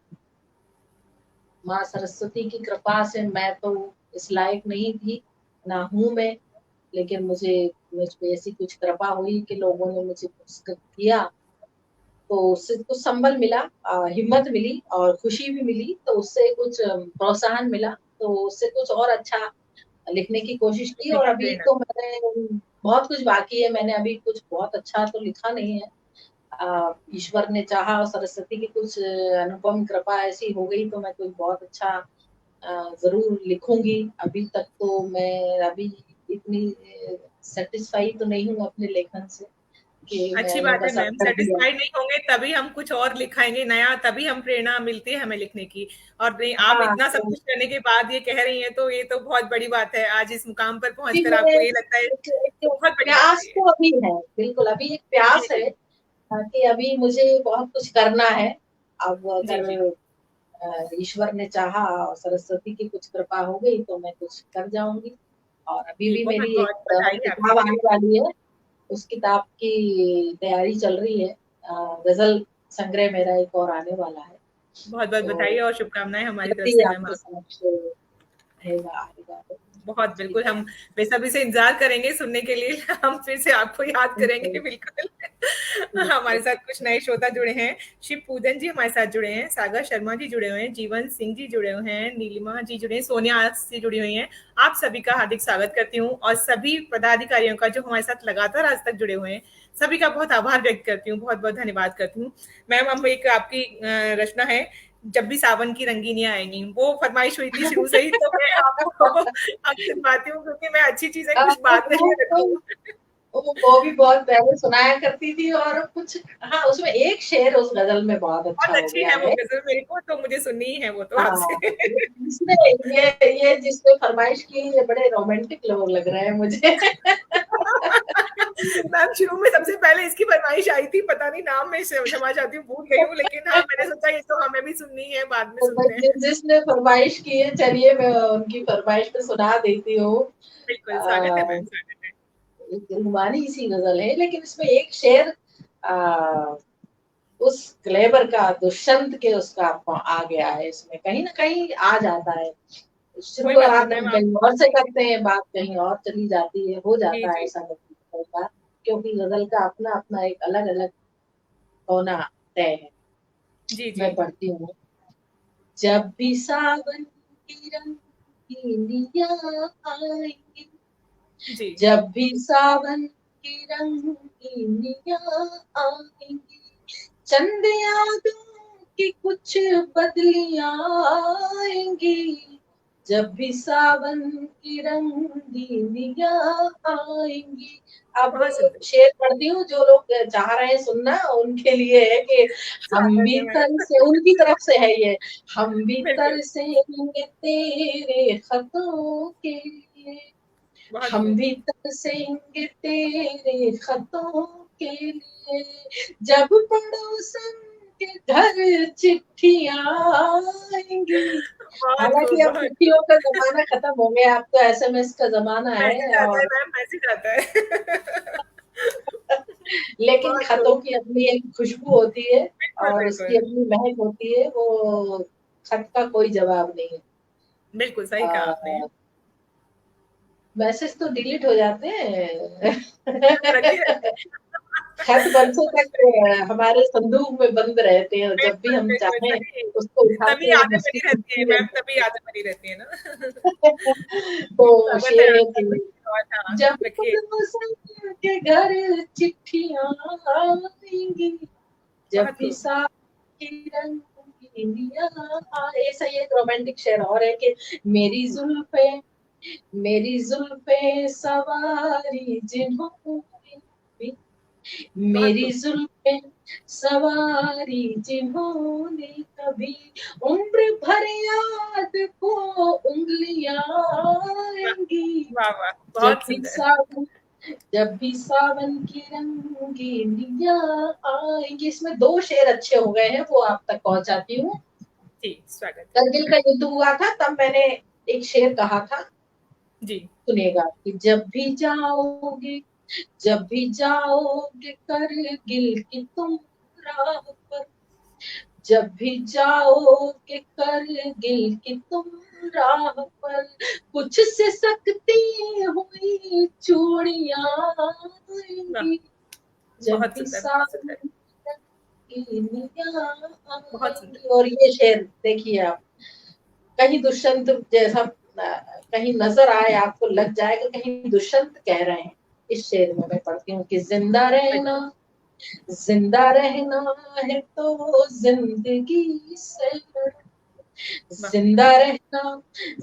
S2: माँ सरस्वती की कृपा से, मैं तो इस लायक नहीं थी, ना हूँ मैं, लेकिन मुझ पे ऐसी कुछ कृपा हुई कि लोगों ने मुझे पुरस्कृत किया, तो उससे कुछ संबल मिला, हिम्मत मिली और खुशी भी मिली, तो उससे कुछ प्रोत्साहन मिला, तो उससे कुछ और अच्छा लिखने की कोशिश की।
S1: लिखने
S2: और
S1: की
S2: अभी
S1: प्रेरणा।
S2: तो मैंने बहुत कुछ बाकी है, मैंने अभी कुछ बहुत अच्छा तो लिखा नहीं है। ईश्वर ने चाहा और सरस्वती की कुछ अनुपम कृपा ऐसी हो गई तो मैं कुछ बहुत अच्छा जरूर लिखूंगी। अभी तक तो मैं अभी इतनी सेटिस्फाई तो नहीं हूँ अपने लेखन से कि
S1: अच्छी
S2: मैंने
S1: बात है
S2: बस अब
S1: मैम,
S2: कर दिया।
S1: सेटिस्फाइड नहीं होंगे तभी हम कुछ और लिखाएंगे नया, तभी हम प्रेरणा मिलती है हमें लिखने की। और नहीं, आप
S2: हाँ,
S1: इतना सब
S2: तो
S1: कुछ करने के बाद ये कह रही हैं तो ये तो बहुत बड़ी बात है, आज इस मुकाम पर
S2: जी,
S1: पहुंचकर
S2: मैं
S1: आपको ये लगता है
S2: एक
S1: तो बहुत बड़ी बात है
S2: प्यास
S1: ये।
S2: तो अभी है, बिल्कुल अभी एक
S1: जी
S2: प्यास
S1: जी
S2: है, कि अभी मुझे बहुत कुछ करना है। अब
S1: जी
S2: अगर
S1: जी।
S2: ईश्वर ने चाहा और सरस्वती की कुछ कृपा हो गई तो मैं कुछ कर जाऊंगी। और अभी
S1: जी
S2: भी
S1: बहुत
S2: मेरी
S1: बहुत
S2: एक
S1: बधाई है
S2: किताब
S1: आपके
S2: आने
S1: लिए।
S2: वाली है, उस किताब की तैयारी चल रही है। गजल संग्रह मेरा एक और आने वाला है,
S1: बहुत बहुत
S2: तो
S1: बधाई और शुभकामनाएं हमारी तरफ
S2: जल्दी
S1: से मैम
S2: आपके
S1: आपको।
S2: समक्ष रहेगा, आएगा।
S1: बहुत बिल्कुल, हम बेसब्री से इंतजार करेंगे सुनने के लिए। हम फिर से आपको याद करेंगे बिल्कुल। हमारे साथ कुछ नए श्रोता जुड़े हैं। शिव पूजन जी हमारे साथ जुड़े हैं, सागर शर्मा जी जुड़े हुए हैं, जीवन सिंह जी जुड़े हुए हैं, नीलिमा जी जुड़े हैं, सोनिया जी जुड़ी हुई हैं। आप सभी का हार्दिक स्वागत करती हूँ, और सभी पदाधिकारियों का जो हमारे साथ लगातार आज तक जुड़े हुए हैं, सभी का बहुत आभार व्यक्त करती हूँ, बहुत बहुत धन्यवाद करती हूँ। मैम, हम एक आपकी रचना है, जब भी सावन की रंगीनियां आएंगी, वो फरमाइश हुई थी शुरू से ही, तो मैं आपको अब सुनवाती हूँ, क्योंकि मैं अच्छी चीजें कुछ बाद में रखूँ।
S2: वो भी बहुत पहले सुनाया करती थी, और कुछ हाँ उसमें एक शेर उस गजल में बहुत अच्छा
S1: बहुत
S2: हो
S1: अच्छी
S2: गया
S1: है वो
S2: है।
S1: गजल, मेरे को तो मुझे सुननी ही है वो तो
S2: हाँ,
S1: आपसे।
S2: इसमें ये जिसने फरमाइश की, ये बड़े रोमांटिक लोग लग रहे हैं मुझे।
S1: मैम, शुरू में सबसे पहले इसकी फरमाइश आई थी, पता नहीं नाम में क्षमा चाहती हूँ, भूल गई हूँ, लेकिन हाँ मैंने सोचा ये तो हमें भी सुननी है, बाद में सुनते हैं।
S2: जिसने फरमाइश की है, चलिए मैं उनकी फरमाइश पे सुना देती हूँ।
S1: बिल्कुल, स्वागत है मैम, स्वागत है।
S2: रुमानी सी गजल है, लेकिन इसमें एक शेर उस क्लेबर का, दुष्यंत के उसका आ गया है, इसमें कहीं ना कहीं आ जाता है।
S1: कोई बात नहीं
S2: शुरुआत
S1: मैम,
S2: हम
S1: आप
S2: कहीं और से करते हैं, बात कहीं और चली जाती है, हो
S1: जी
S2: जाता है
S1: जी
S2: ऐसा गजल का, क्योंकि गजल का अपना अपना एक अलग अलग होना तय है।
S1: जी जी
S2: मैं पढ़ती हूँ। जब भी सावन की रंगीनियाँ आएंगी,
S1: जी,
S2: जब भी सावन की रंगीनियाँ आएंगी, चंद यादों की कुछ बदलियां आएंगी, जब भी सावन की रंगीनियां आएंगी। अब
S1: बहुत सुंदर,
S2: शेर पढ़ती हूँ, जो लोग चाह रहे हैं सुनना उनके लिए है कि हम
S1: स्वागत
S2: भी
S1: है मैम।
S2: तरसे, उनकी तरफ से है ये, हम भी
S1: बिल्कुल,
S2: तरसेंगे तेरे खतों के लिए,
S1: बहुत
S2: हम
S1: खूब।
S2: भी तरसेंगे तेरे खतों के लिए, जब पड़ोसन के घर चिट्ठियां आएंगी।
S1: बहुत
S2: हालांकि
S1: खूब,
S2: अब
S1: बहुत खूब।
S2: चिट्ठियों का जमाना खत्म हो गया, अब तो एसएमएस का जमाना
S1: मैसेज
S2: है,
S1: आता है
S2: और
S1: मैम, मैसेज आता है।
S2: लेकिन
S1: बहुत
S2: खतों
S1: खूब,
S2: की अपनी एक खुशबू होती है,
S1: बिल्कुल
S2: और उसकी
S1: बिल्कुल,
S2: अपनी महक होती है, वो खत का कोई जवाब नहीं
S1: बिल्कुल सही कहा आपने।
S2: है। मैसेज तो डिलीट हो जाते हैं।
S1: रखे रहते हैं।
S2: खत बरसों तक हमारे संदूक में बंद रहते हैं, और जब भी
S1: बिल्कुल
S2: हम
S1: बिल्कुल
S2: चाहें
S1: सही,
S2: उसको उठा
S1: तभी
S2: के हम
S1: यादें
S2: उसकी
S1: बनी रहती है
S2: खुशबू ले
S1: मैम, तभी
S2: सकते
S1: यादें बनी रहती है ना।
S2: हैं।
S1: जी,
S2: तो
S1: स्वागत है
S2: शेर है
S1: आपका,
S2: कि
S1: कोई और था,
S2: जब
S1: रखिए।
S2: पड़ोसन के घर चिट्ठियां आएंगी, जब
S1: बहुत
S2: भी
S1: खूब,
S2: साथ की रंगीनियां आए। ऐसा ये रोमांटिक शेर और है कि मेरी जुल्फे, मेरी जुल्फे सवारी जिन्होंने भी,
S1: बहुत
S2: मेरी
S1: खूब।
S2: जुल्फे सवारी जिन्होंने कभी, उम्र भर याद को उंगलियां
S1: वाह
S2: आएंगी,
S1: वाह वाह,
S2: जब
S1: बहुत
S2: भी
S1: सुंदर।
S2: सावन, जब भी सावन की रंगीनियां आएंगी। इसमें दो शेर अच्छे हो गए हैं, वो आप तक पहुंचाती हूँ।
S1: जी, स्वागत है।
S2: करगिल का युद्ध हुआ था, तब मैंने एक शेर कहा था,
S1: जी,
S2: सुनेगा कि जब भी जाओगे, जब भी जाओगे करगिल की तुम राह पर, जब भी जाओगे करगिल की तुम राह पर, कुछ से सकती हुई चूड़ियां
S1: वाह,
S2: आएंगी, जब
S1: बहुत
S2: भी
S1: सुंदर, बहुत
S2: सावन
S1: सुंदर,
S2: की निगाह
S1: बहुत सुंदर।
S2: आएंगी। और ये शेर देखिए आप, कहीं दुष्यंत जैसा कहीं नजर आए, आपको लग जाएगा कहीं दुष्यंत कह रहे हैं। इस शेर में मैं पढ़ती हूँ कि जिंदा रहना, जिंदा रहना है तो जिंदगी से लड़ो,
S1: वाह,
S2: जिंदा रहना,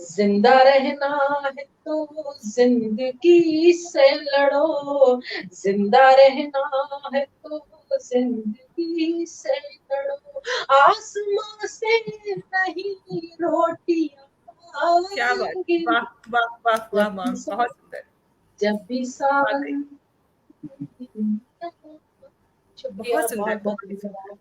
S2: जिंदा रहना है तो जिंदगी से लड़ो, जिंदा रहना है तो जिंदगी से लड़ो, आसमां से नहीं रोटियां
S1: क्या बात,
S2: आएंगी,
S1: वाह वाह वाह
S2: जब
S1: वाह वाह,
S2: भी
S1: बहुत सुंदर,
S2: जब भी
S1: वाकई,
S2: सावन। शुक्रिया,
S1: बहुत सुंदर,
S2: बहुत बहुत
S1: बहुत ही सुंदर।
S2: धन्यवाद।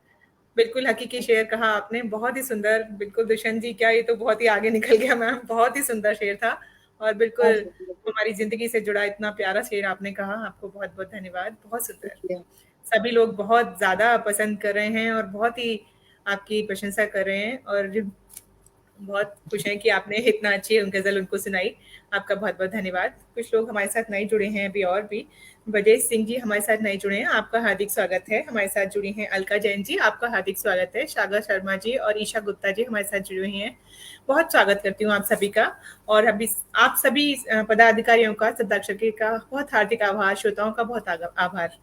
S1: बिल्कुल हकीकी शेर कहा आपने, बहुत ही सुंदर, बिल्कुल दुष्यंत जी क्या, ये तो बहुत ही आगे निकल गया मैम, बहुत ही सुंदर शेर था, और
S2: बहुत
S1: बिल्कुल
S2: शुक्रिया,
S1: हमारी जिंदगी से जुड़ा इतना प्यारा शेर आपने कहा, आपको बहुत बहुत धन्यवाद, बहुत सुंदर।
S2: शुक्रिया।
S1: सभी लोग बहुत ज्यादा पसंद कर रहे हैं, और बहुत ही आपकी प्रशंसा कर रहे हैं, और बहुत खुश हैं कि आपने इतना अच्छी गज़ल उनको सुनाई। आपका बहुत-बहुत धन्यवाद। कुछ लोग हमारे साथ नए जुड़े हैं अभी और भी। ब्रजेश सिंह जी हमारे साथ नए जुड़े हैं, आपका हार्दिक स्वागत है। हमारे साथ जुड़ी हैं अलका जैन जी, आपका हार्दिक स्वागत है। सागर शर्मा जी और ईशा गुप्ता जी हमारे साथ जुड़ी हुई हैं। बहुत स्वागत करती हूँ आप सभी का और अभी आप सभी पदाधिकारियों का, शब्दाक्षर का बहुत हार्दिक आभार, श्रोताओं का बहुत आभार।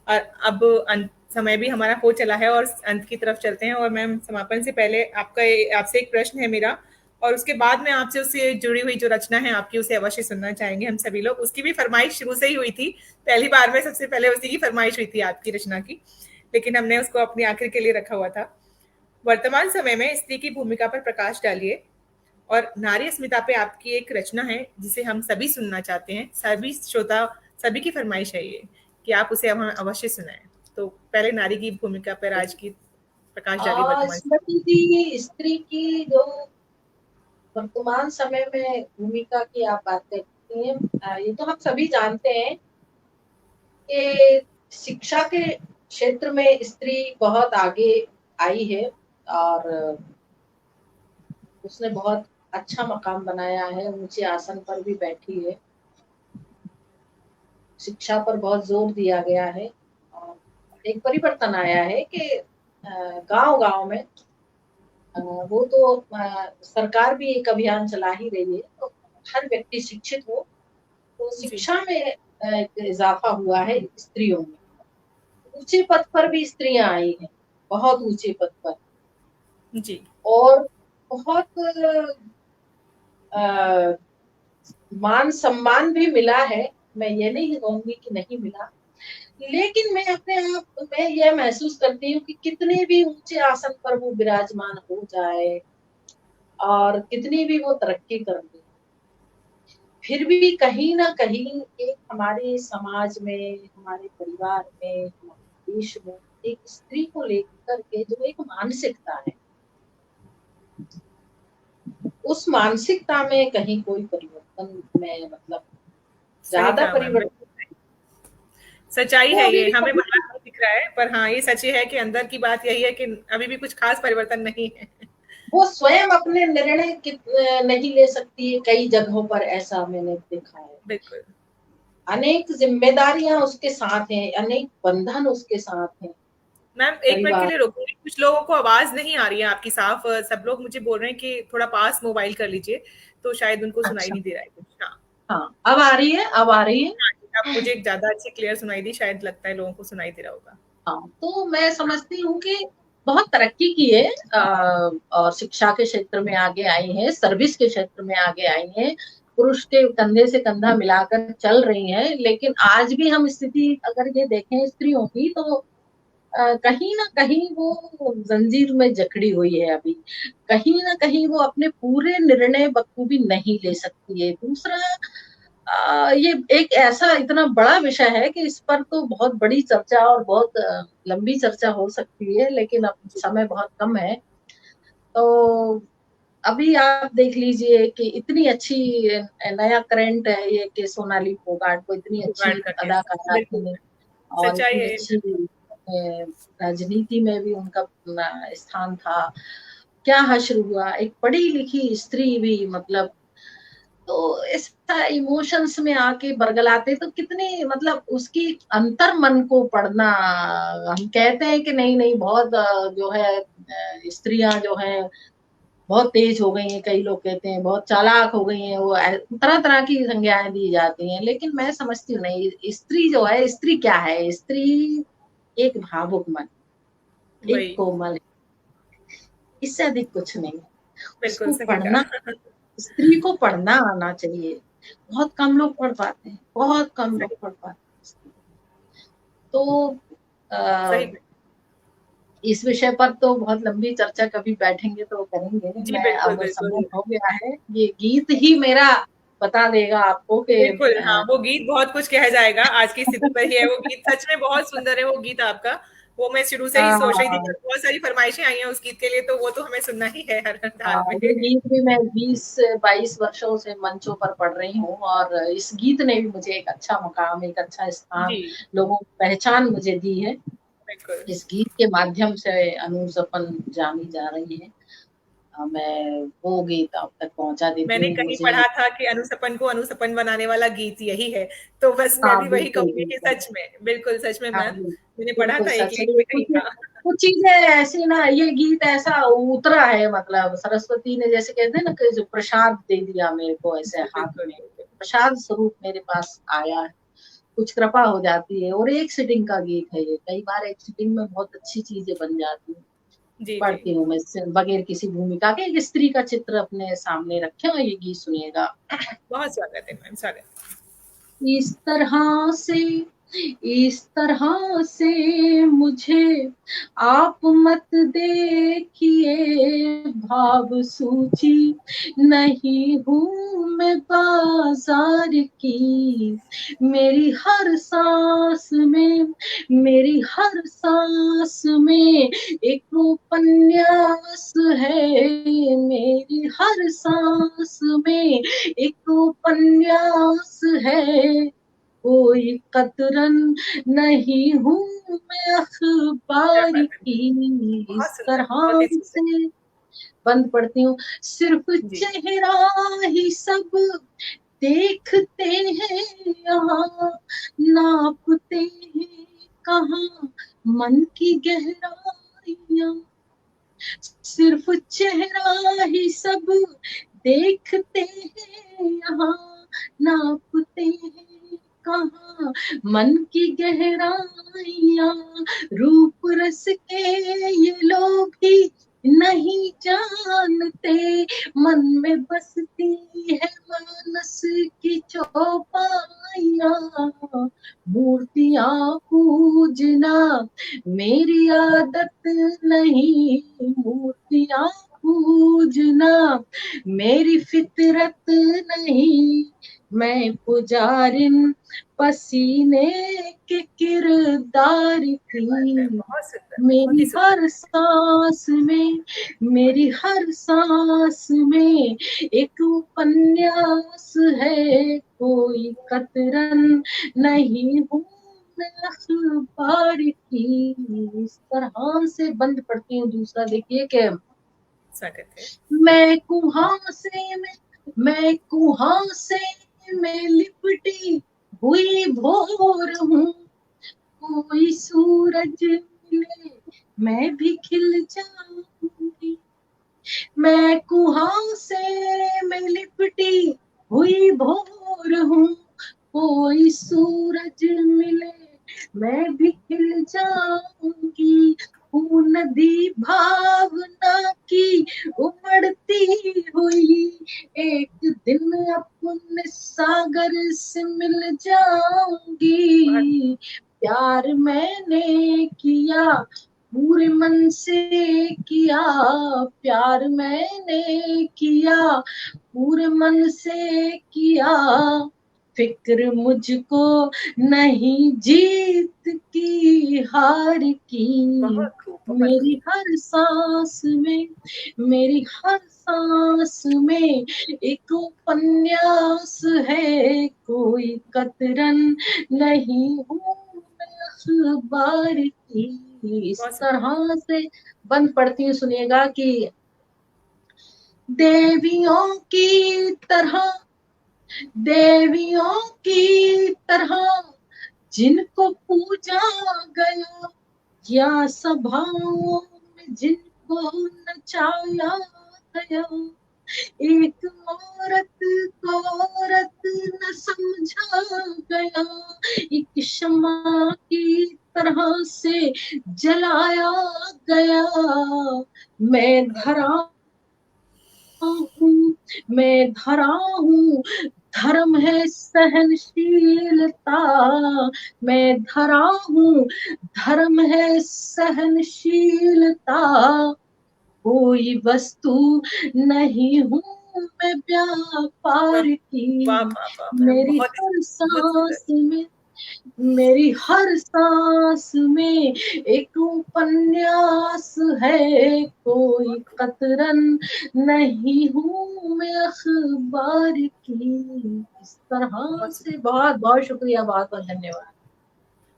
S1: और अब समय भी हमारा हो चला है और अंत की तरफ चलते हैं और मैम समापन से पहले आपसे एक प्रश्न है मेरा और उसके बाद में आपसे उससे जुड़ी हुई जो रचना है आपकी उसे अवश्य सुनना चाहेंगे हम सभी लोग। उसकी भी फरमाइश शुरू से ही हुई थी, पहली बार में सबसे पहले उसी की फरमाइश हुई थी आपकी रचना की, लेकिन हमने उसको अपनी आखिर के लिए रखा हुआ था। वर्तमान समय में स्त्री की भूमिका पर प्रकाश डालिए और नारी अस्मिता पे आपकी एक रचना है जिसे हम सभी सुनना चाहते हैं, सभी श्रोता, सभी की फरमाइश है ये कि आप उसे अवश्य सुनाएं। तो पहले नारी की भूमिका पर आज की प्रकाश डाली वर्तमान।
S2: स्मृति जी, स्त्री की जो वर्तमान समय में भूमिका की आप बात करती हैं, ये तो हम सभी जानते हैं कि शिक्षा के क्षेत्र में स्त्री बहुत आगे आई है और उसने बहुत अच्छा मकाम बनाया है, ऊंचे आसन पर भी बैठी है। शिक्षा पर बहुत जोर दिया गया है और एक परिवर्तन आया है कि गांव-गांव में वो तो सरकार भी एक अभियान चला ही रही है, तो हर व्यक्ति शिक्षित हो, तो शिक्षा में इजाफा हुआ है स्त्रियों में। ऊंचे पद पर भी स्त्रियां आई हैं, बहुत ऊंचे पद पर
S1: जी
S2: और बहुत मान सम्मान भी मिला है। मैं ये नहीं कहूंगी कि नहीं मिला, लेकिन मैं अपने आप में यह महसूस करती हूँ कि कितने भी ऊंचे आसन पर वो विराजमान हो जाए और कितनी भी वो तरक्की कर ले, फिर भी कहीं ना कहीं एक हमारे समाज में, हमारे परिवार में, हमारे देश में एक स्त्री को लेकर के जो एक मानसिकता है, उस मानसिकता में कहीं कोई परिवर्तन में मतलब ज्यादा परिवर्तन
S1: सच्चाई
S2: वो
S1: है
S2: अभी
S1: ये,
S2: भी
S1: हमें
S2: कहीं
S1: बाहर नहीं दिख रहा है पर हाँ ये सच है कि अंदर की बात यही है कि अभी भी कुछ खास परिवर्तन नहीं है।
S2: वो स्वयं अपने निर्णय नहीं ले सकती है, कई जगहों पर ऐसा मैंने देखा है।
S1: बिल्कुल।
S2: अनेक जिम्मेदारियां उसके साथ हैं, अनेक बंधन उसके साथ हैं।
S1: मैम एक मिनट के
S2: परिवार
S1: लिए रोकूंगी, कुछ लोगों को आवाज नहीं आ रही है आपकी साफ, सब लोग मुझे बोल रहे हैं कि थोड़ा पास मोबाइल कर लीजिए, तो शायद उनको सुनाई
S2: अच्छा,
S1: नहीं दे रहा है कुछ। हाँ
S2: हाँ, अब आ रही है, अब आ रही है।
S1: हाँ जी, अब मुझे ज्यादा अच्छी क्लियर सुनाई दी, शायद लगता है लोगों को सुनाई दे रहा होगा।
S2: हाँ, तो मैं समझती हूँ कि बहुत तरक्की की है और शिक्षा के क्षेत्र में आगे आई है, सर्विस के क्षेत्र में आगे आई है, पुरुष के कंधे से कंधा मिलाकर चल रही हैं, लेकिन आज भी हम स्थिति अगर ये देखें स्त्रियों की तो कहीं ना कहीं वो जंजीर में जकड़ी हुई है अभी, कहीं ना कहीं वो अपने पूरे निर्णय बखूबी नहीं ले सकती है। दूसरा ये एक ऐसा इतना बड़ा विषय है कि इस पर तो बहुत बड़ी चर्चा और बहुत लंबी चर्चा हो सकती है, लेकिन अब समय बहुत कम है। तो अभी आप देख लीजिए कि इतनी अच्छी नया करंट है ये कि सोनाली फोगाट को इतनी अच्छी
S1: जुगाड़ का केस,
S2: अदाकारा
S1: बिल्कुल
S2: थी और
S1: सच्चाई
S2: इतनी
S1: है।
S2: अच्छी राजनीति में भी उनका स्थान था। क्या हश्र हुआ, एक पढ़ी लिखी स्त्री भी मतलब, तो ऐसा इमोशंस में आके बरगलाते तो कितने मतलब उसकी अंतर मन को पढ़ना। हम कहते हैं कि नहीं नहीं बहुत जो है स्त्रियां जो है बहुत तेज हो गई हैं, कई लोग कहते हैं बहुत चालाक हो गई हैं, वो तरह तरह की संज्ञाएं दी जाती हैं, लेकिन मैं समझती हूँ नहीं, स्त्री जो है, स्त्री क्या है, स्त्री एक भावुक मन, एक
S1: वही,
S2: कोमल, इससे अधिक कुछ नहीं है।
S1: बिल्कुल
S2: उसको
S1: सही
S2: पढ़ना,
S1: कहा।
S2: स्त्री को पढ़ना आना चाहिए। बहुत कम लोग पढ़ पाते हैं, बहुत कम लोग
S1: सही,
S2: पढ़ पाते हैं। तो
S1: सही।
S2: आ, इस विषय पर तो बहुत लंबी चर्चा कभी बैठेंगे तो करेंगे।
S1: जी
S2: मैं
S1: बिल्कुल
S2: अब समय
S1: बिल्कुल।
S2: हो गया है, ये गीत ही मेरा बता देगा आपको कि
S1: बिल्कुल, हाँ, वो गीत बहुत कुछ कह जाएगा, आज की स्थिति पर ही है वो गीत, सच में बहुत सुंदर है वो गीत आपका। वो मैं शुरू से ही सोच रही थी, पर बहुत सारी फरमाइशें आई हैं उस गीत के लिए, तो वो तो हमें सुनना ही है हर हाल में।
S2: ये गीत भी मैं 20-22 वर्षों से मंचों पर पढ़ रही हूँ और इस गीत ने भी मुझे एक अच्छा मुकाम, एक अच्छा स्थान,
S1: जी,
S2: लोगों की पहचान मुझे दी है।
S1: बिल्कुल।
S2: इस गीत के माध्यम से अनूर जफन जानी जा रही है। मैं वो गीत आप तक पहुंचा देती
S1: मैंने
S2: हूँ।
S1: कहीं
S2: मुझे
S1: पढ़ा था कि अनुसपन को अनुसपन बनाने वाला गीत यही है, तो बस मैं
S2: हाँ
S1: भी वही
S2: बिल्कुल
S1: कहूंगी कि
S2: बिल्कुल।
S1: सच में, बिल्कुल सच में
S2: हाँ
S1: मैम, मैंने पढ़ा
S2: बिल्कुल
S1: था एक
S2: सच
S1: लिंक
S2: है।
S1: में कहीं
S2: कुछ
S1: था।
S2: कुछ चीजें ऐसी ना, ये गीत ऐसा उतरा है, मतलब सरस्वती ने जैसे कहते हैं ना कि जो प्रसाद दे दिया मेरे को ऐसे
S1: जी
S2: हाथ
S1: बिल्कुल
S2: में,
S1: बिल्कुल।
S2: प्रसाद स्वरूप मेरे पास आया है। कुछ कृपा हो जाती है, और एक सिटिंग का गीत है ये, कई बार एक सिटिंग में बहुत अच्छी चीजें बन जाती हैं।
S1: जी जी।
S2: पढ़ती हूँ मैं बगैर किसी भूमिका के, एक स्त्री का चित्र अपने सामने रखे और ये गीत सुनिएगा।
S1: बहुत स्वागत है मैम, स्वागत।
S2: इस तरह से, इस तरह से मुझे आप मत देखिए, भाव सूची नहीं हूँ मैं बाजार की। मेरी हर सांस में, मेरी हर सांस में एक उपन्यास है। मेरी हर सांस में एक उपन्यास है। कोई कतरन नहीं हूँ मैं
S1: क्या
S2: अखबार
S1: बात है,
S2: की। इस
S1: बहुत सुंदर, बहुत
S2: तरह
S1: ही सुंदर।
S2: से बंद पढ़ती हूँ। सिर्फ
S1: जी
S2: चेहरा ही सब देखते हैं यहाँ, नापते हैं कहाँ मन की गहराइयाँ। सिर्फ चेहरा ही सब देखते हैं यहाँ, नापते हैं कहाँ मन की गहराइयाँ। रूप रस के ये लोग भी नहीं जानते, मन में बसती है मानस की चौपाइयाँ। मूर्तियाँ पूजना मेरी आदत नहीं, मूर्तियाँ पूजना मेरी फितरत नहीं। मैं पुजारिन पसीने के किरदार
S1: है,
S2: की।
S1: बहुत सुंदर, बहुत
S2: मेरी
S1: ही सुंदर।
S2: हर सांस में, मेरी हर सांस में एक उपन्यास है। कोई कतरन नहीं हूँ मैं अखबार की। इस तरह से बंद पढ़ती हूँ। दूसरा देखिए कि
S1: स्वागत है।
S2: मैं कुहासे में, मैं कुहासे में लिपटी हुई भोर हूँ। कोई सूरज मिले मैं भी खिल जाऊंगी। मैं कुहासे में लिपटी हुई भोर हूँ। कोई सूरज मिले मैं भी खिल जाऊंगी। हूँ नदी भावना की उमड़ती हुई, एक दिन अपने सागर से मिल
S1: बहुत
S2: जाऊंगी। प्यार मैंने किया पूरे मन से किया, प्यार मैंने किया पूरे मन से किया। फिक्र मुझको नहीं जीत की हार की।
S1: बहुत खूब, बहुत
S2: मेरी
S1: खूब।
S2: हर सांस में, मेरी हर सांस में एक उपन्यास है। कोई कतरन नहीं हूँ मैं अखबार की। इस
S1: बहुत सुंदर।
S2: तरह से बंद पढ़ती हूँ। सुनिएगा कि देवियों की तरह, देवियों की तरह जिनको पूजा गया, या सभाओं में जिनको नचाया गया। एक औरत को औरत न समझा गया, एक शम्मा की तरह से जलाया गया। मैं धरा हूँ, मैं धरा हूँ, धर्म है सहनशीलता। मैं धरा हूँ, धर्म है सहनशीलता। कोई वस्तु नहीं हूँ मैं
S1: वाह,
S2: व्यापार
S1: वाह,
S2: की।
S1: वाह, वाह मैम,
S2: मेरी
S1: बहुत ही
S2: हर
S1: सुंदर, बहुत सुंदर।
S2: सांस में, मेरी हर सांस में एक उपन्यास है। कोई
S1: बहुत खूब।
S2: कतरन नहीं हूँ मैं अखबार की। इस तरह
S1: बहुत
S2: से
S1: सुंदर।
S2: बहुत बहुत शुक्रिया, बहुत बहुत धन्यवाद।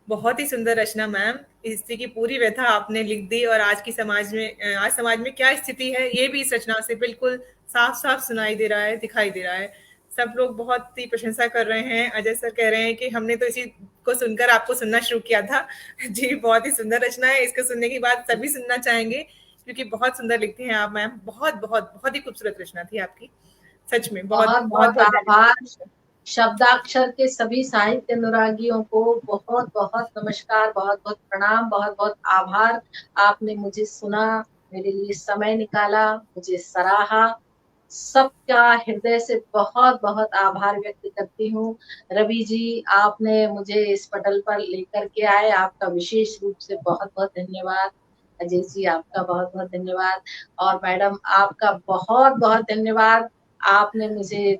S1: बहुत ही सुंदर रचना मैम। स्त्री की पूरी व्यथा आपने लिख दी और आज की समाज में, आज समाज में क्या स्थिति है ये भी इस रचना से बिल्कुल साफ साफ सुनाई दे रहा है, दिखाई दे रहा है। सब लोग बहुत ही प्रशंसा कर रहे हैं। अजय सर कह रहे हैं कि हमने तो इसी को सुनकर आपको सुनना शुरू किया था। जी बहुत ही सुंदर रचना है, इसको सुनने के बाद सभी सुनना चाहेंगे क्योंकि बहुत सुंदर लिखती हैं आप मैम। बहुत बहुत बहुत ही खूबसूरत रचना थी आपकी, सच में। बहुत
S2: बहुत
S1: बहुत
S2: बहुत
S1: बहुत
S2: आभार।
S1: धन्यवाद।
S2: शब्दाक्षर के सभी साहित्य अनुरागियों को बहुत बहुत नमस्कार, बहुत बहुत प्रणाम, बहुत बहुत आभार। आपने मुझे सुना, मेरे लिए समय निकाला, मुझे सराहा, सबका हृदय से बहुत बहुत आभार व्यक्त करती हूँ। रवि जी, आपने मुझे इस पटल पर लेकर के आए, आपका विशेष रूप से बहुत बहुत धन्यवाद। अजय जी, आपका बहुत बहुत धन्यवाद। और मैडम, आपका बहुत बहुत धन्यवाद। आपने मुझे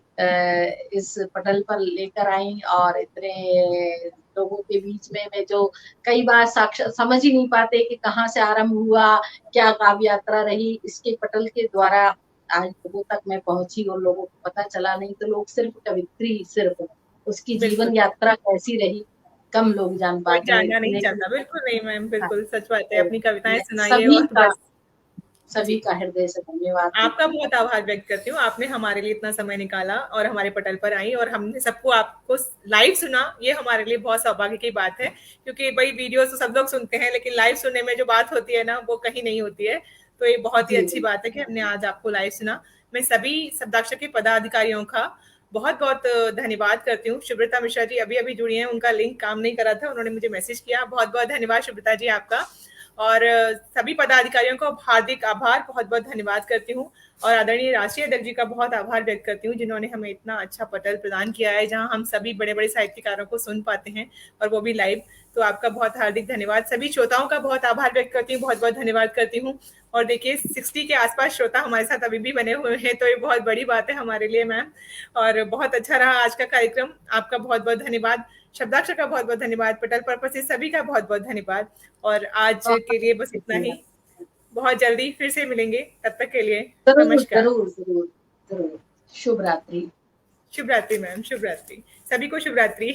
S2: इस पटल पर लेकर आई और इतने लोगों के बीच में मैं जो कई बार साक्षात समझ ही नहीं पाते कि कहाँ से आरंभ हुआ, क्या काव्य यात्रा रही, इसके पटल के द्वारा आज लोगों तक मैं पहुंची और लोगों को पता चला। नहीं तो लोग सिर्फ कवित्री, सिर्फ उसकी
S1: बिल्कुल,
S2: जीवन यात्रा कैसी रही, कम लोग जान
S1: कोई
S2: पाते हैं।
S1: जानना नहीं
S2: लेकिन
S1: चाहता। बिल्कुल नहीं मैम,
S2: हाँ,
S1: बिल्कुल सच बात है।
S2: तो
S1: अपनी कविताएँ
S2: मैं
S1: सुनाइए और बस।
S2: सभी
S1: जी,
S2: का हृदय से धन्यवाद
S1: आपका
S2: देती हूँ।
S1: बहुत आभार व्यक्त करती हूँ। आपने हमारे लिए इतना समय निकाला और हमारे पटल पर आई और हमने सबको आपको लाइव सुना। ये हमारे लिए बहुत सौभाग्य की बात है क्योंकि भाई वीडियो तो सब लोग सुनते हैं लेकिन लाइव सुनने में जो बात होती है ना वो कहीं नहीं होती है। तो ये बहुत ही
S2: जी
S1: अच्छी
S2: बिल्कुल।
S1: बात है कि हमने आज आपको लाइव सुना। मैं सभी शब्दाक्षर के पदाधिकारियों का बहुत बहुत धन्यवाद करती हूँ। सुब्रता मिश्रा जी अभी अभी जुड़ी हैं, उनका लिंक काम नहीं कर रहा था, उन्होंने मुझे मैसेज किया। बहुत बहुत धन्यवाद सुब्रता जी आपका। और सभी पदाधिकारियों को हार्दिक आभार, बहुत बहुत धन्यवाद करती हूँ। और आदरणीय राष्ट्रीय अध्यक्ष जी का बहुत आभार व्यक्त करती हूँ जिन्होंने हमें इतना अच्छा पटल प्रदान किया है जहां हम सभी बड़े बड़े साहित्यकारों को सुन पाते हैं और वो भी लाइव। तो आपका बहुत हार्दिक धन्यवाद। सभी श्रोताओं का बहुत आभार व्यक्त करती हूँ, बहुत बहुत धन्यवाद करती हूँ। और देखिए 60 के आसपास श्रोता हमारे साथ अभी भी बने हुए हैं, तो ये बहुत बड़ी बात है हमारे लिए मैम। और बहुत अच्छा रहा आज का कार्यक्रम। आपका बहुत बहुत धन्यवाद। शब्दाक्षर का बहुत बहुत धन्यवाद। पटल पर्पस से सभी का बहुत बहुत धन्यवाद। और आज के लिए बस इतना ही। बहुत जल्दी फिर से मिलेंगे, तब तक के लिए
S2: जरूर
S1: नमस्कार।
S2: जरूर जरूर जरूर। शुभ रात्रि।
S1: शुभ रात्रि मैम, शुभ रात्रि। सभी को शुभ रात्रि।